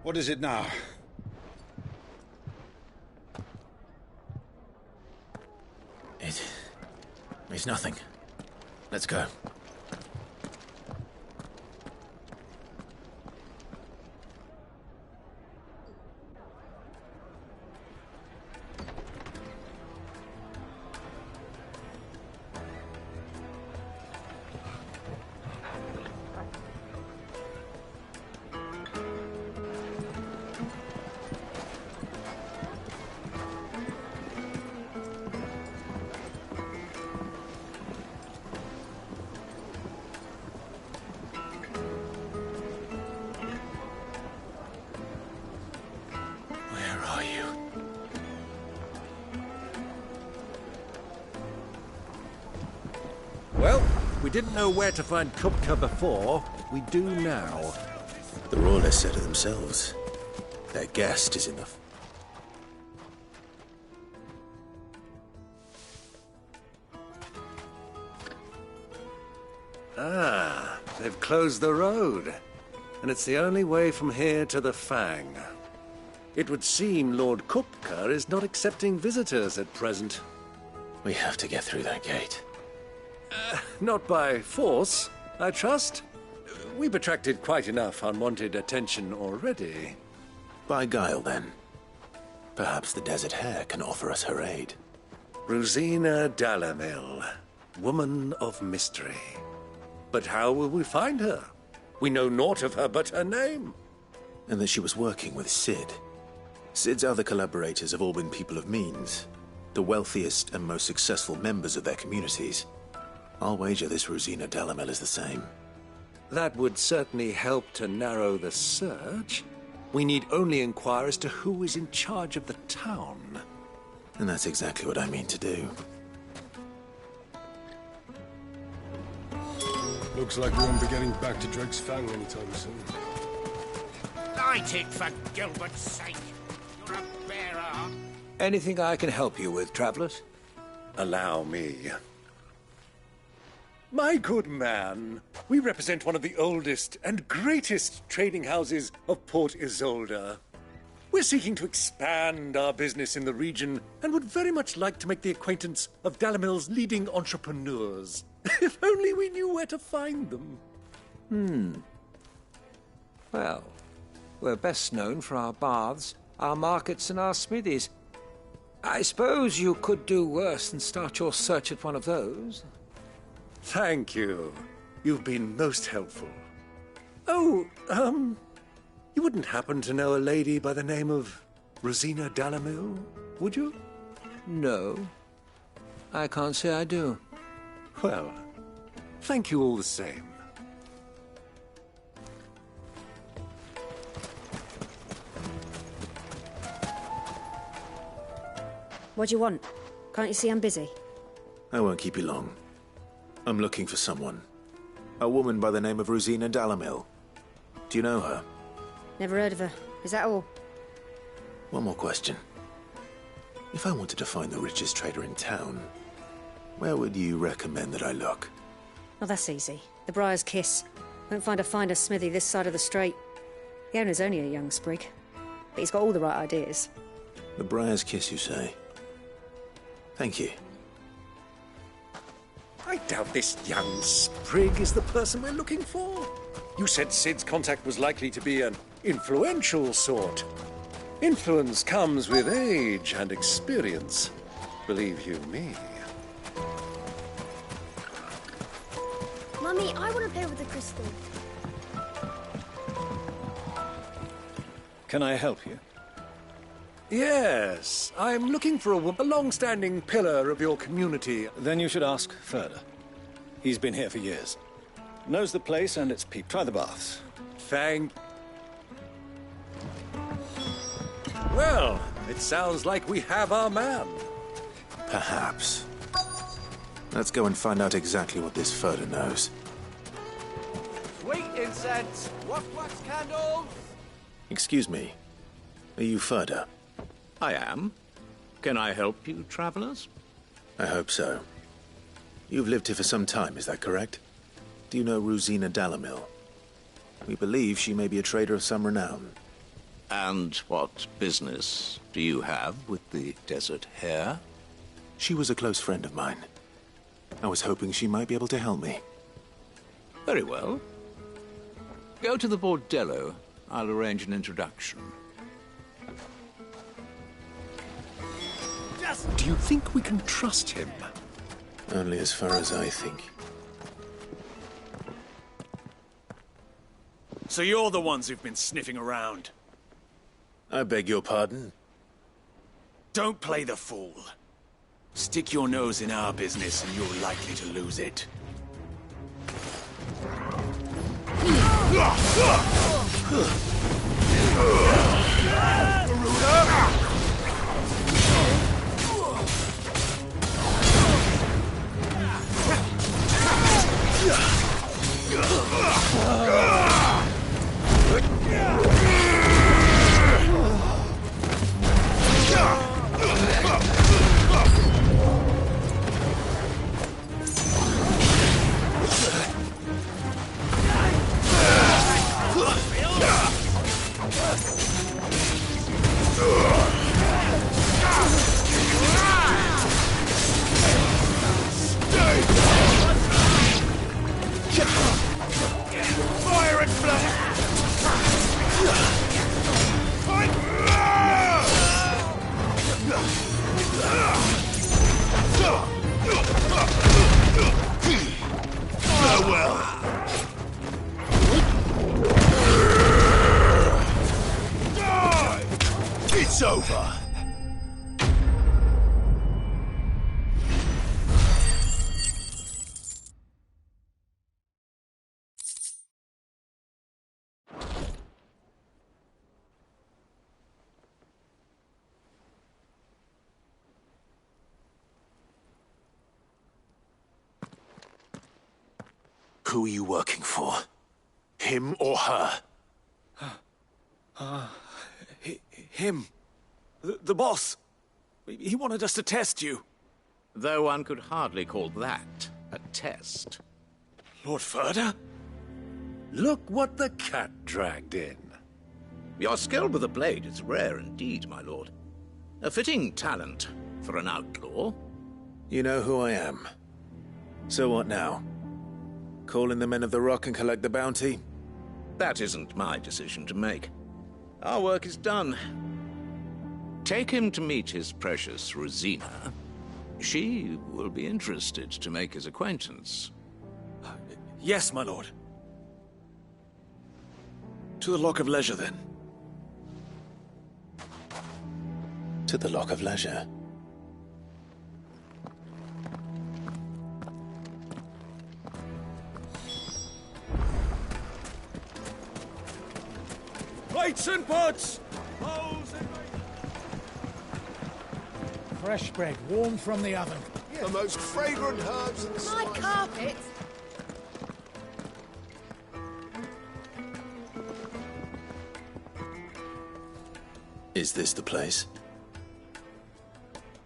What is it now? It's nothing. Let's go. Well, we didn't know where to find Kupka before. We do now. The Rawless said it themselves. Their guest is in the... Ah, they've closed the road. And it's the only way from here to the Fang. It would seem Lord Kupka is not accepting visitors at present. We have to get through that gate. Not by force, I trust. We've attracted quite enough unwanted attention already. By guile, then. Perhaps the Desert Hare can offer us her aid. Rosina Dalamil, woman of mystery. But how will we find her? We know naught of her but her name. And that she was working with Sid. Sid's other collaborators have all been people of means, the wealthiest and most successful members of their communities. I'll wager this Rosina Dalamil is the same. That would certainly help to narrow the search. We need only inquire as to who is in charge of the town. And that's exactly what I mean to do. Looks like we won't be getting back to Drake's Fang anytime soon. Light it, for Gilbert's sake. You're a bearer. Anything I can help you with, travelers? Allow me. My good man, we represent one of the oldest and greatest trading houses of Port Isolde. We're seeking to expand our business in the region and would very much like to make the acquaintance of Dalamil's leading entrepreneurs. If only we knew where to find them. Well, we're best known for our baths, our markets, and our smithies. I suppose you could do worse than start your search at one of those. Thank you. You've been most helpful. Oh, you wouldn't happen to know a lady by the name of Rosina Dalamil, would you? No. I can't say I do. Well, thank you all the same. What do you want? Can't you see I'm busy? I won't keep you long. I'm looking for someone. A woman by the name of Rosina Dalamil. Do you know her? Never heard of her. Is that all? One more question. If I wanted to find the richest trader in town, where would you recommend that I look? Oh, that's easy. The Briar's Kiss. Won't find a finer smithy this side of the strait. The owner's only a young sprig, but he's got all the right ideas. The Briar's Kiss, you say? Thank you. I doubt this young sprig is the person we're looking for. You said Sid's contact was likely to be an influential sort. Influence comes with age and experience. Believe you me. Mummy, I want to play with the crystal. Can I help you? Yes, I'm looking for a long-standing pillar of your community. Then you should ask further. He's been here for years. Knows the place and its people. Try the baths. Thank... Well, it sounds like we have our man. Perhaps. Let's go and find out exactly what this Furter knows. Sweet incense! Wax candles! Excuse me. Are you Furter? I am. Can I help you, travelers? I hope so. You've lived here for some time, is that correct? Do you know Rosina Dalamil? We believe she may be a trader of some renown. And what business do you have with the Desert Hare? She was a close friend of mine. I was hoping she might be able to help me. Very well. Go to the bordello. I'll arrange an introduction. Do you think we can trust him? Only as far as I think. So you're the ones who've been sniffing around? I beg your pardon? Don't play the fool. Stick your nose in our business and you're likely to lose it. Fire and blood! Farewell. It's over. Who are you working for? Him or her? Him. The boss. He wanted us to test you. Though one could hardly call that a test. Lord Furter? Look what the cat dragged in. Your skill with a blade is rare indeed, my lord. A fitting talent for an outlaw. You know who I am. So what now? Call in the Men of the Rock and collect the bounty? That isn't my decision to make. Our work is done. Take him to meet his precious Rosina. She will be interested to make his acquaintance. Yes, my lord. To the Lock of Leisure, then. To the Lock of Leisure. Plates and pots! Fresh bread, warm from the oven. The most fragrant herbs and My spices. carpet. Is this the place?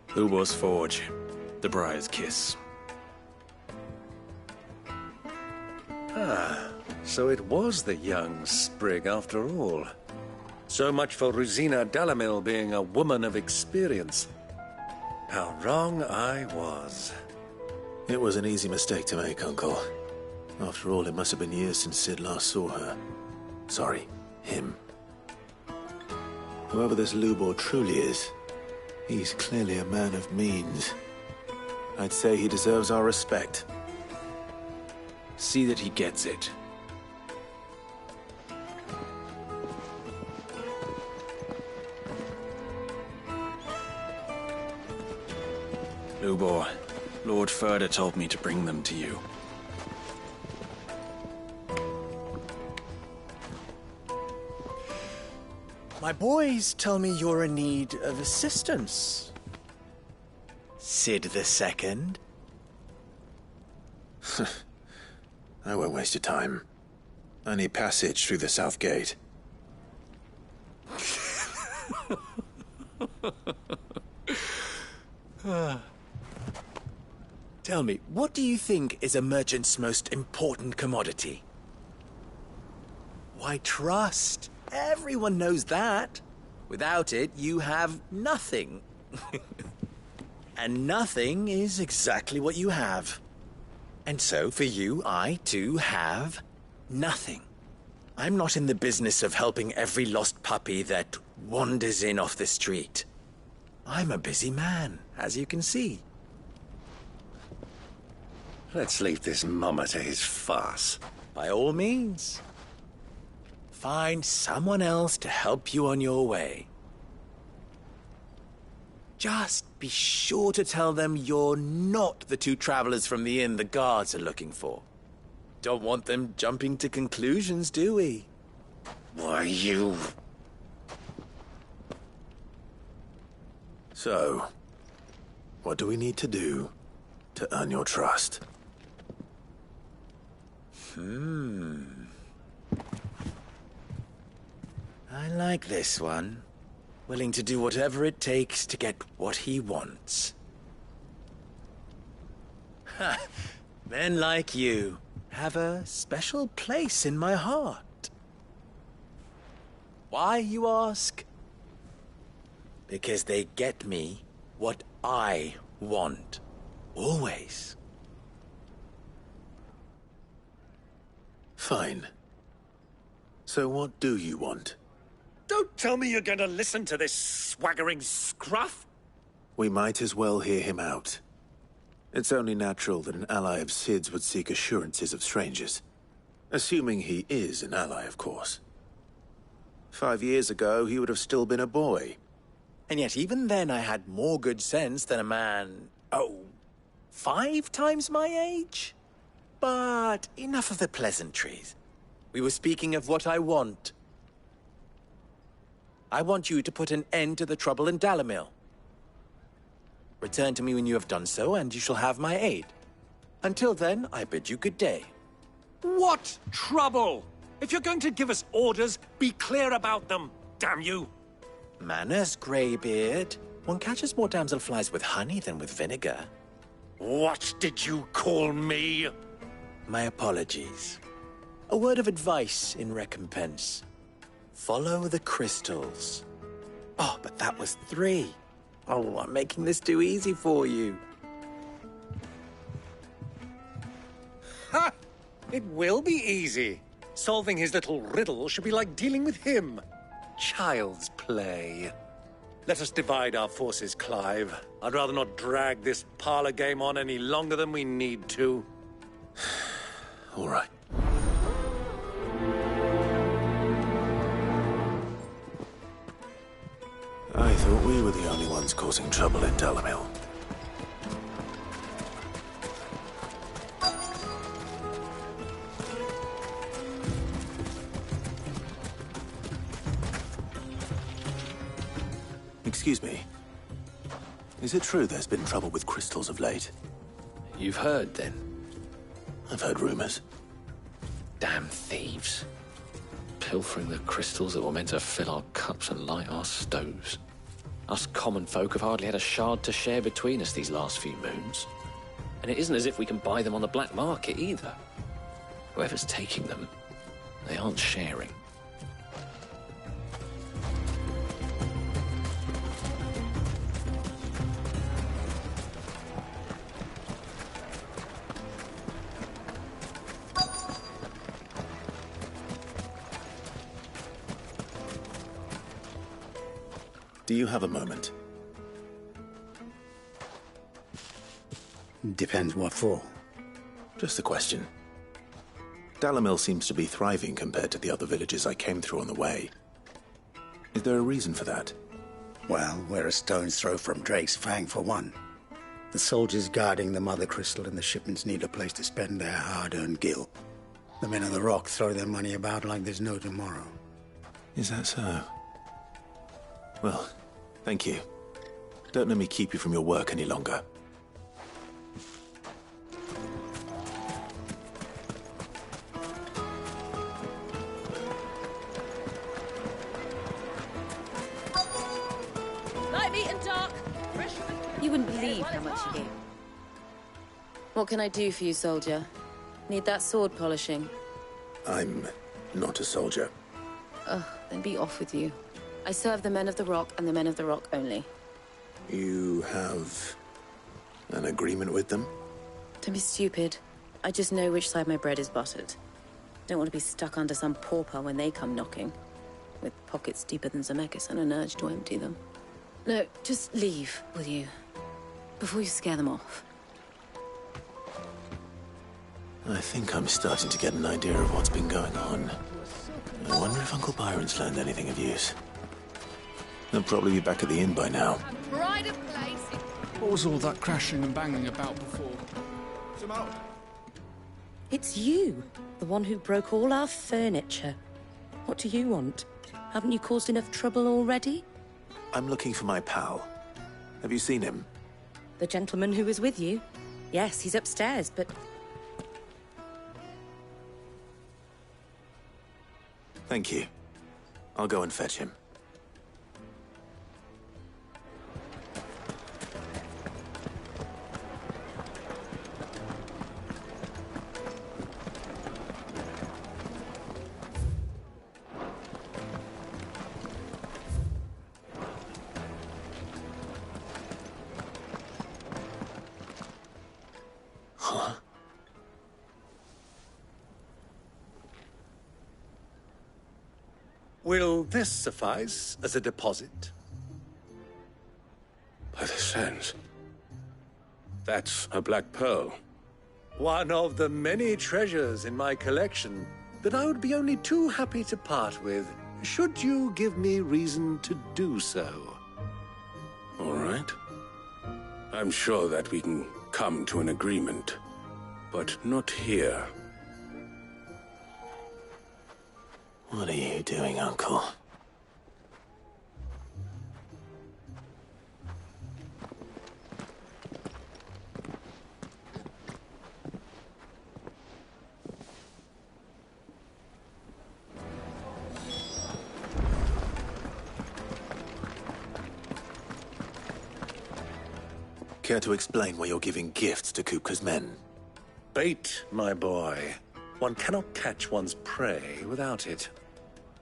Lubor's Forge. The Briar's Kiss. Ah, so it was the young sprig after all. So much for Rosina Dalamil being a woman of experience. How wrong I was. It was an easy mistake to make, Uncle. After all, it must have been years since Sid last saw her. Sorry, him. Whoever this Lubor truly is, he's clearly a man of means. I'd say he deserves our respect. See that he gets it. Lubor, Lord Furter told me to bring them to you. My boys tell me you're in need of assistance. Sid the Second? I won't waste your time. I need passage through the south gate. Tell me, what do you think is a merchant's most important commodity? Why, trust. Everyone knows that. Without it, you have nothing. And nothing is exactly what you have. And so, for you, I, too, have nothing. I'm not in the business of helping every lost puppy that wanders in off the street. I'm a busy man, as you can see. Let's leave this mummer to his farce. By all means. Find someone else to help you on your way. Just be sure to tell them you're not the two travelers from the inn the guards are looking for. Don't want them jumping to conclusions, do we? Why, you... So, what do we need to do to earn your trust? I like this one. Willing to do whatever it takes to get what he wants. Ha! Men like you have a special place in my heart. Why, you ask? Because they get me what I want. Always. Fine. So what do you want? Don't tell me you're going to listen to this swaggering scruff! We might as well hear him out. It's only natural that an ally of Sid's would seek assurances of strangers. Assuming he is an ally, of course. 5 years ago, he would have still been a boy. And yet even then I had more good sense than a man, 5 times my age? But enough of the pleasantries. We were speaking of what I want. I want you to put an end to the trouble in Dalamil. Return to me when you have done so, and you shall have my aid. Until then, I bid you good day. What trouble? If you're going to give us orders, be clear about them, damn you! Manners, Greybeard. One catches more damselflies with honey than with vinegar. What did you call me? My apologies. A word of advice in recompense. Follow the crystals. Oh, but that was 3. Oh, I'm making this too easy for you. Ha! It will be easy. Solving his little riddle should be like dealing with him. Child's play. Let us divide our forces, Clive. I'd rather not drag this parlor game on any longer than we need to. All right. I thought we were the only ones causing trouble in Dalamil. Excuse me. Is it true there's been trouble with crystals of late? You've heard, then? I've heard rumors. Damn thieves. Pilfering the crystals that were meant to fill our cups and light our stoves. Us common folk have hardly had a shard to share between us these last few moons. And it isn't as if we can buy them on the black market either. Whoever's taking them, they aren't sharing. Do you have a moment? Depends what for. Just a question. Dalamil seems to be thriving compared to the other villages I came through on the way. Is there a reason for that? Well, we're a stone's throw from Drake's Fang, for one. The soldiers guarding the Mother Crystal and the shipments need a place to spend their hard-earned gil. The men of the Rock throw their money about like there's no tomorrow. Is that so? Well, thank you. Don't let me keep you from your work any longer. Light, meat and dark. You wouldn't believe how much you gave. What can I do for you, soldier? Need that sword polishing? I'm not a soldier. Ugh, then be off with you. I serve the men of the Rock and the men of the Rock only. You have an agreement with them? Don't be stupid. I just know which side my bread is buttered. Don't want to be stuck under some pauper when they come knocking. With pockets deeper than Zemeckis and an urge to empty them. No, just leave, will you? Before you scare them off. I think I'm starting to get an idea of what's been going on. I wonder if Uncle Byron's learned anything of use. They'll probably be back at the inn by now. What was all that crashing and banging about before? It's you, the one who broke all our furniture. What do you want? Haven't you caused enough trouble already? I'm looking for my pal. Have you seen him? The gentleman who was with you? Yes, he's upstairs, but... Thank you. I'll go and fetch him. Will this suffice as a deposit? By the sands. That's a black pearl. One of the many treasures in my collection that I would be only too happy to part with, should you give me reason to do so. All right. I'm sure that we can come to an agreement, but not here. What are you doing, Uncle? Care to explain why you're giving gifts to Kupka's men? Bait, my boy. One cannot catch one's prey without it.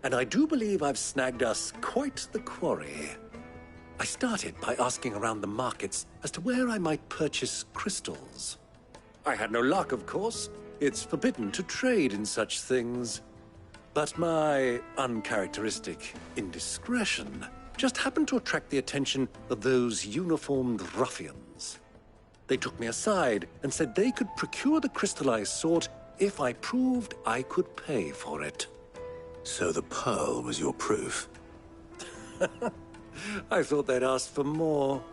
And I do believe I've snagged us quite the quarry. I started by asking around the markets as to where I might purchase crystals. I had no luck, of course. It's forbidden to trade in such things. But my uncharacteristic indiscretion just happened to attract the attention of those uniformed ruffians. They took me aside and said they could procure the crystal I sought if I proved I could pay for it. So the pearl was your proof? I thought they'd asked for more.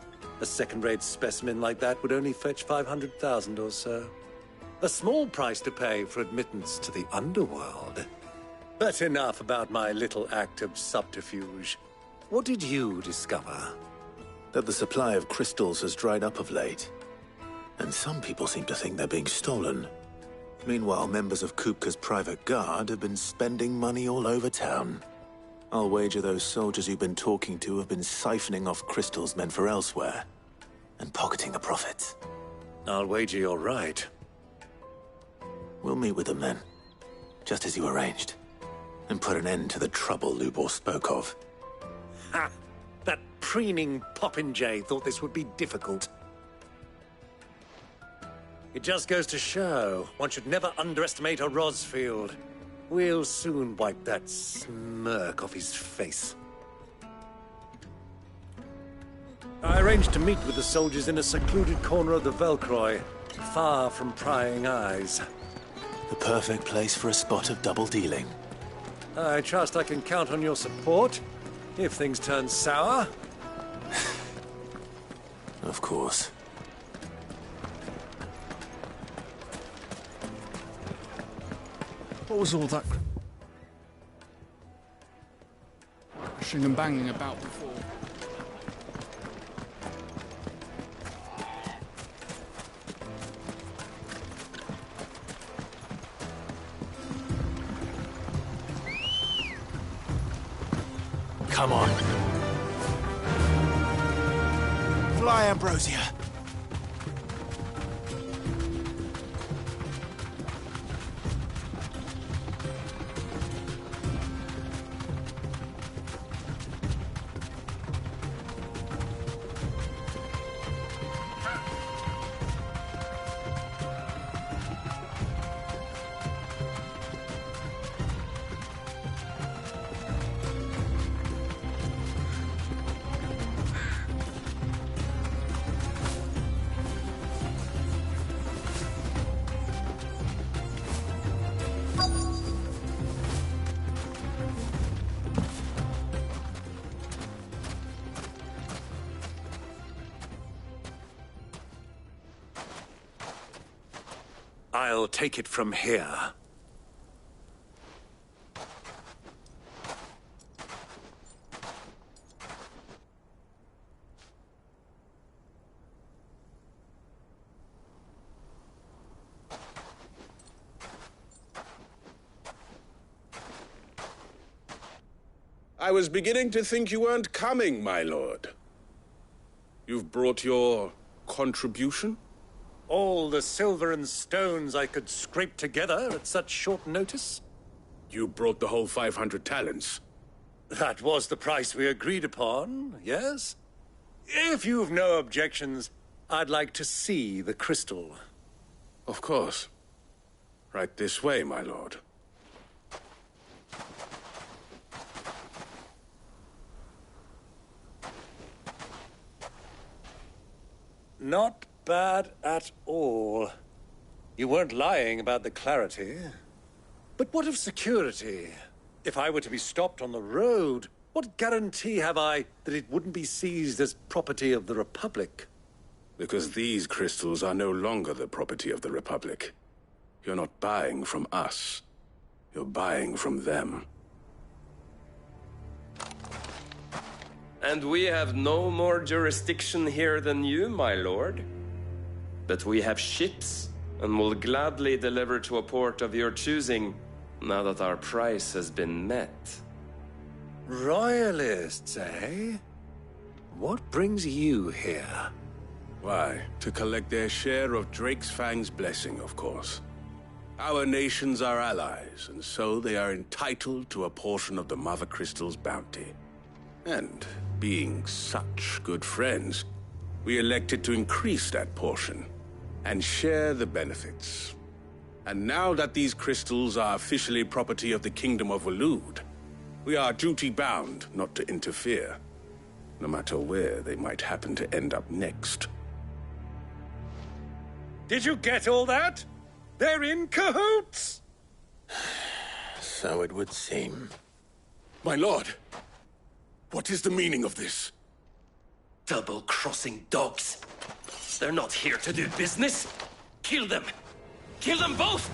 A second-rate specimen like that would only fetch 500,000 or so. A small price to pay for admittance to the underworld. But enough about my little act of subterfuge. What did you discover? That the supply of crystals has dried up of late. And some people seem to think they're being stolen. Meanwhile, members of Kupka's private guard have been spending money all over town. I'll wager those soldiers you've been talking to have been siphoning off crystals meant for elsewhere, and pocketing the profits. I'll wager you're right. We'll meet with them then, just as you arranged, and put an end to the trouble Lubor spoke of. Ha! That preening popinjay thought this would be difficult. It just goes to show, one should never underestimate a Rosfield. We'll soon wipe that smirk off his face. I arranged to meet with the soldiers in a secluded corner of the Velcroy, far from prying eyes. The perfect place for a spot of double dealing. I trust I can count on your support, if things turn sour. Of course. What was all that crashing and banging about before. Come on. Fly, Ambrosia. I'll take it from here. I was beginning to think you weren't coming, my lord. You've brought your contribution? All the silver and stones I could scrape together at such short notice? You brought the whole 500 talents. That was the price we agreed upon, yes? If you've no objections, I'd like to see the crystal. Of course. Right this way, my lord. Not bad at all. You weren't lying about the clarity. But what of security? If I were to be stopped on the road, what guarantee have I that it wouldn't be seized as property of the Republic? Because these crystals are no longer the property of the Republic. You're not buying from us. You're buying from them. And we have no more jurisdiction here than you, my lord. But we have ships, and will gladly deliver to a port of your choosing, now that our price has been met. Royalists, eh? What brings you here? Why, to collect their share of Drake's Fang's blessing, of course. Our nations are allies, and so they are entitled to a portion of the Mother Crystal's bounty. And, being such good friends, we elected to increase that portion and share the benefits. And now that these crystals are officially property of the Kingdom of Waloed, we are duty-bound not to interfere, no matter where they might happen to end up next. Did you get all that? They're in cahoots! So it would seem. My lord, what is the meaning of this? Double-crossing dogs. They're not here to do business. Kill them. Kill them both!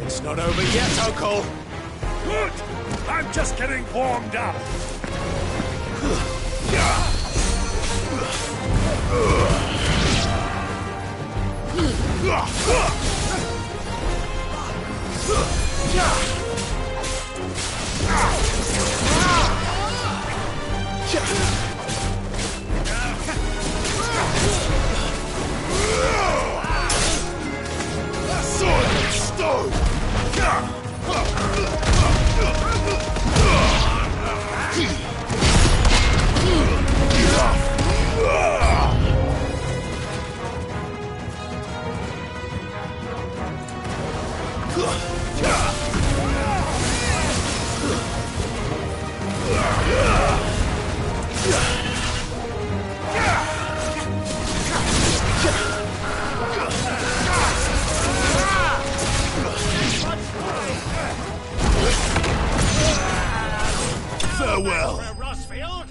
It's not over yet, Uncle. Good! I'm just getting warmed up. Sword and stone! farewell. Rossfield?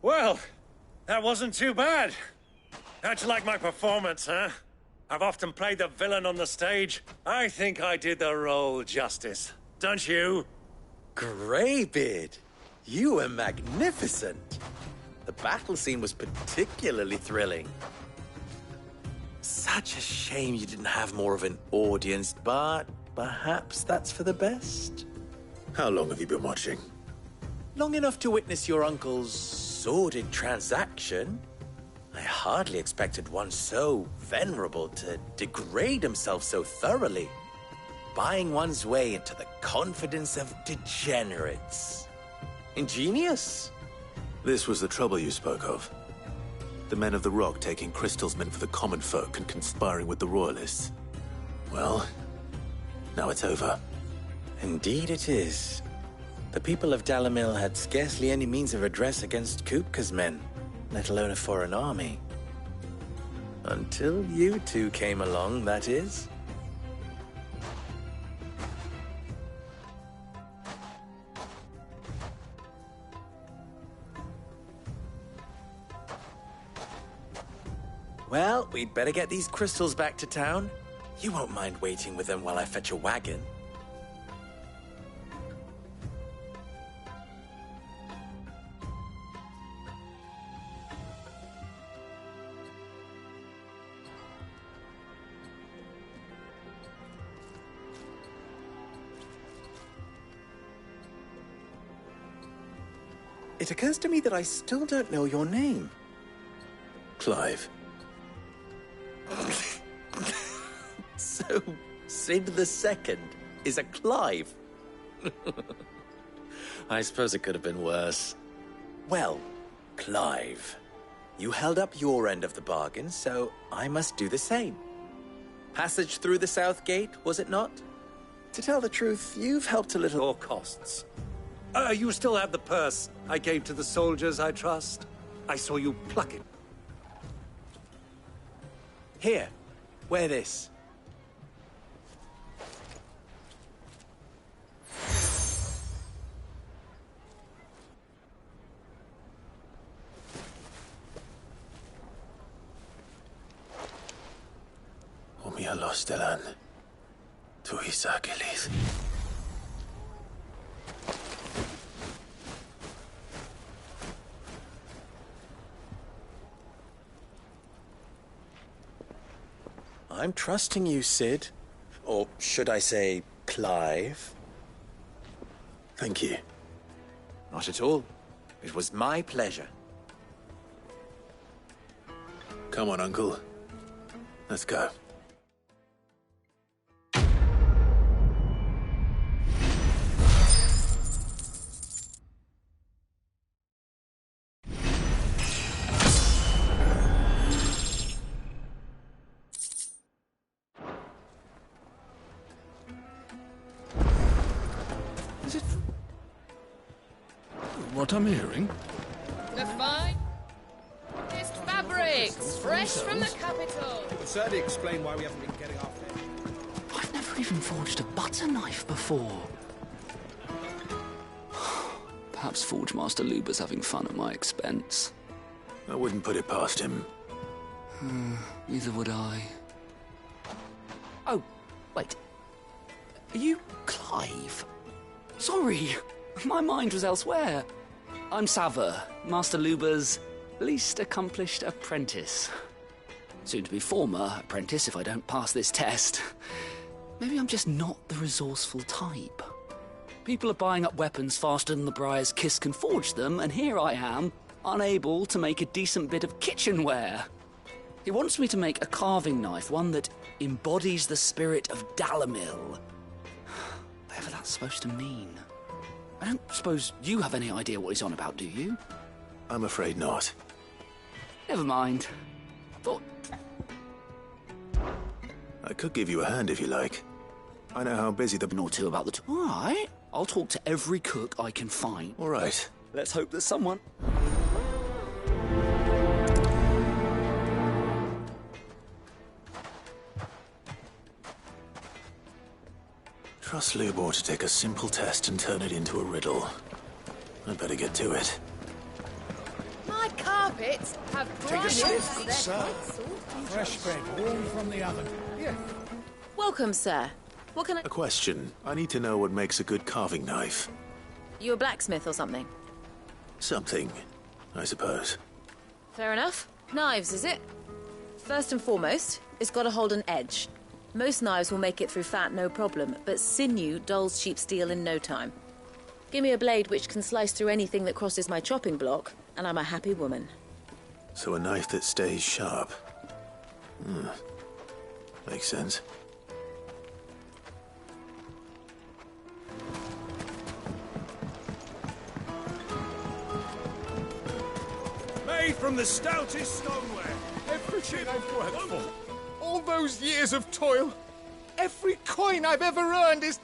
Well, that wasn't too bad. How'd you like my performance, huh? I've often played the villain on the stage. I think I did the role justice. Don't you? Greybeard, you were magnificent. The battle scene was particularly thrilling. Such a shame you didn't have more of an audience, but perhaps that's for the best. How long have you been watching? Long enough to witness your uncle's sordid transaction. I hardly expected one so venerable to degrade himself so thoroughly, buying one's way into the confidence of degenerates. Ingenious. This was the trouble you spoke of. The men of the Rock taking crystals meant for the common folk and conspiring with the royalists. Well, now it's over. Indeed it is. The people of Dalamil had scarcely any means of redress against Kupka's men, let alone a foreign army. Until you two came along, that is. Well, we'd better get these crystals back to town. You won't mind waiting with them while I fetch a wagon. It occurs to me that I still don't know your name. Clive. So, Sid the Second is a Clive. I suppose it could have been worse. Well, Clive, you held up your end of the bargain, so I must do the same. Passage through the South Gate, was it not? To tell the truth, you've helped a little. Your costs. You still have the purse I gave to the soldiers, I trust? I saw you pluck it. Here, wear this. Omia Lostelan. Tuisa Achilles. I'm trusting you, Sid. Or should I say, Clive? Thank you. Not at all. It was my pleasure. Come on, Uncle. Let's go. What I'm hearing? The finest fabrics, fresh from the capital. It would certainly explain why we haven't been getting our fish. I've never even forged a butter knife before. Perhaps Forge Master Luber's having fun at my expense. I wouldn't put it past him. Neither would I. Oh, wait. Are you Clive? Sorry, my mind was elsewhere. I'm Sava, Master Luber's least accomplished apprentice. Soon to be former apprentice if I don't pass this test. Maybe I'm just not the resourceful type. People are buying up weapons faster than the Briar's Kiss can forge them, and here I am, unable to make a decent bit of kitchenware. He wants me to make a carving knife, one that embodies the spirit of Dalamil. Whatever that's supposed to mean. I don't suppose you have any idea what he's on about, do you? I'm afraid not. Never mind. Thought... I could give you a hand if you like. I know how busy the... Or two about the... All right. I'll talk to every cook I can find. All right. Let's hope there's someone... Trust Lubor to take a simple test and turn it into a riddle. I'd better get to it. My carpets have Take a dried sip, sir. Fresh bread, warm from the oven. Here. Welcome, sir. What can I... A question. I need to know what makes a good carving knife. You a blacksmith or something? Something, I suppose. Fair enough. Knives, is it? First and foremost, it's got to hold an edge. Most knives will make it through fat, no problem, but sinew dulls cheap steel in no time. Give me a blade which can slice through anything that crosses my chopping block, and I'm a happy woman. So a knife that stays sharp. Makes sense. Made from the stoutest stoneware. Everything I've worked for. All those years of toil. Every coin I've ever earned is...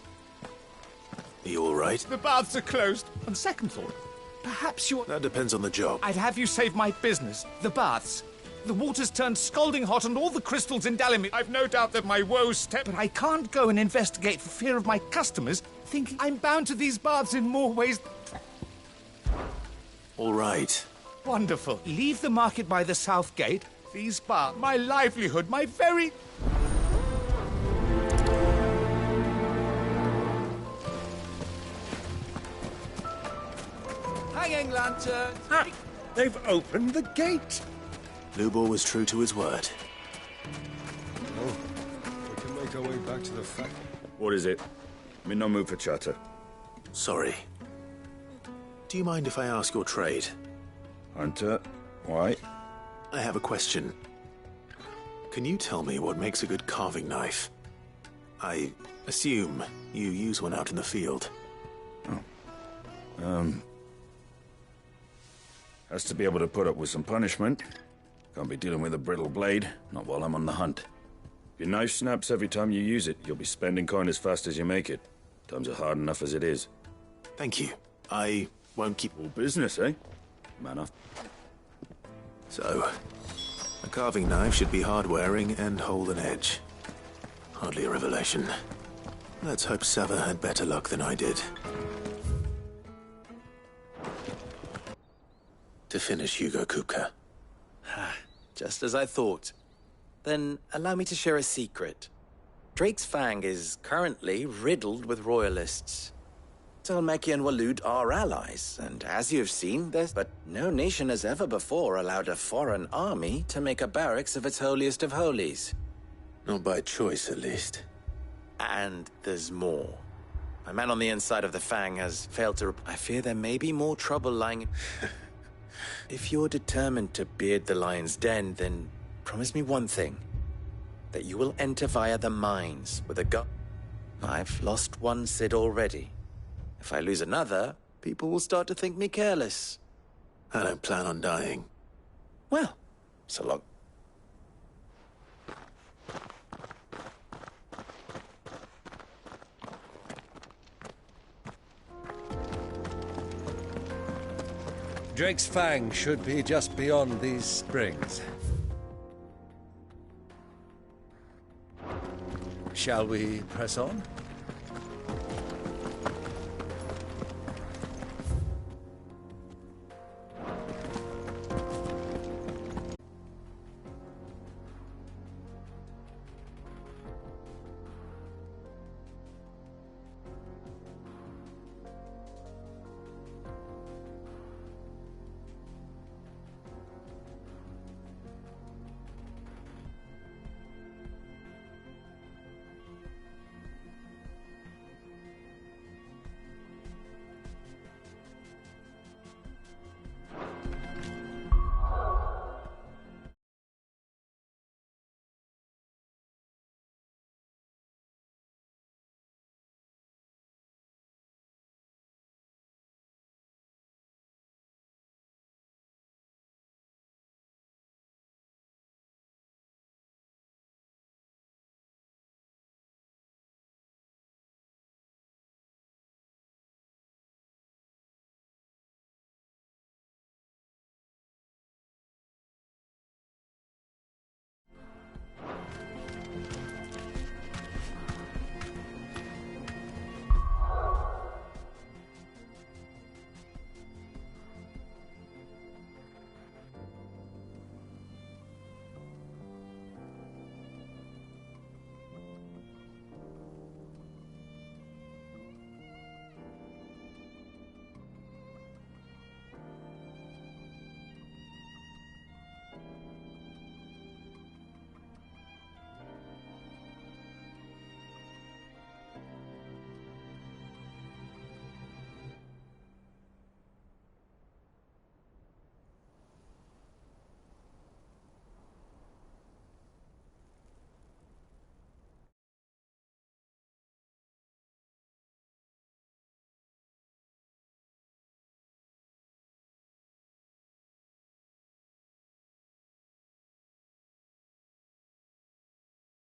Are you all right? The baths are closed. On second thought, perhaps you're... That depends on the job. I'd have you save my business. The baths. The water's turned scalding hot and all the crystals in Dalimir. I've no doubt that my woes step... But I can't go and investigate for fear of my customers thinking I'm bound to these baths in more ways... All right. Wonderful. Leave the market by the south gate. These baths, my livelihood, my very... Hanging lantern. Ah, they've opened the gate. Lubor was true to his word. Oh, we can make our way back to the factory. What is it? I'm in no mood for chatter. Sorry. Do you mind if I ask your trade? Hunter, why? I have a question. Can you tell me what makes a good carving knife? I assume you use one out in the field. Has to be able to put up with some punishment. Can't be dealing with a brittle blade, not while I'm on the hunt. If your knife snaps every time you use it, you'll be spending coin as fast as you make it. Times are hard enough as it is. Thank you. I won't keep... All business, eh? Man up. So, a carving knife should be hard-wearing and hold an edge. Hardly a revelation. Let's hope Sava had better luck than I did. To finish, Hugo Kupka. Just as I thought. Then allow me to share a secret. Drake's Fang is currently riddled with royalists. Talmeki and Walud are allies, and as you've seen, but no nation has ever before allowed a foreign army to make a barracks of its holiest of holies. Not by choice, at least. And there's more. My man on the inside of the Fang has failed to... I fear there may be more trouble lying... If you're determined to beard the lion's den, then promise me one thing. That you will enter via the mines with a gun. I've lost one Cid already. If I lose another, people will start to think me careless. I don't plan on dying. Well, so long. Drake's Fang should be just beyond these springs. Shall we press on?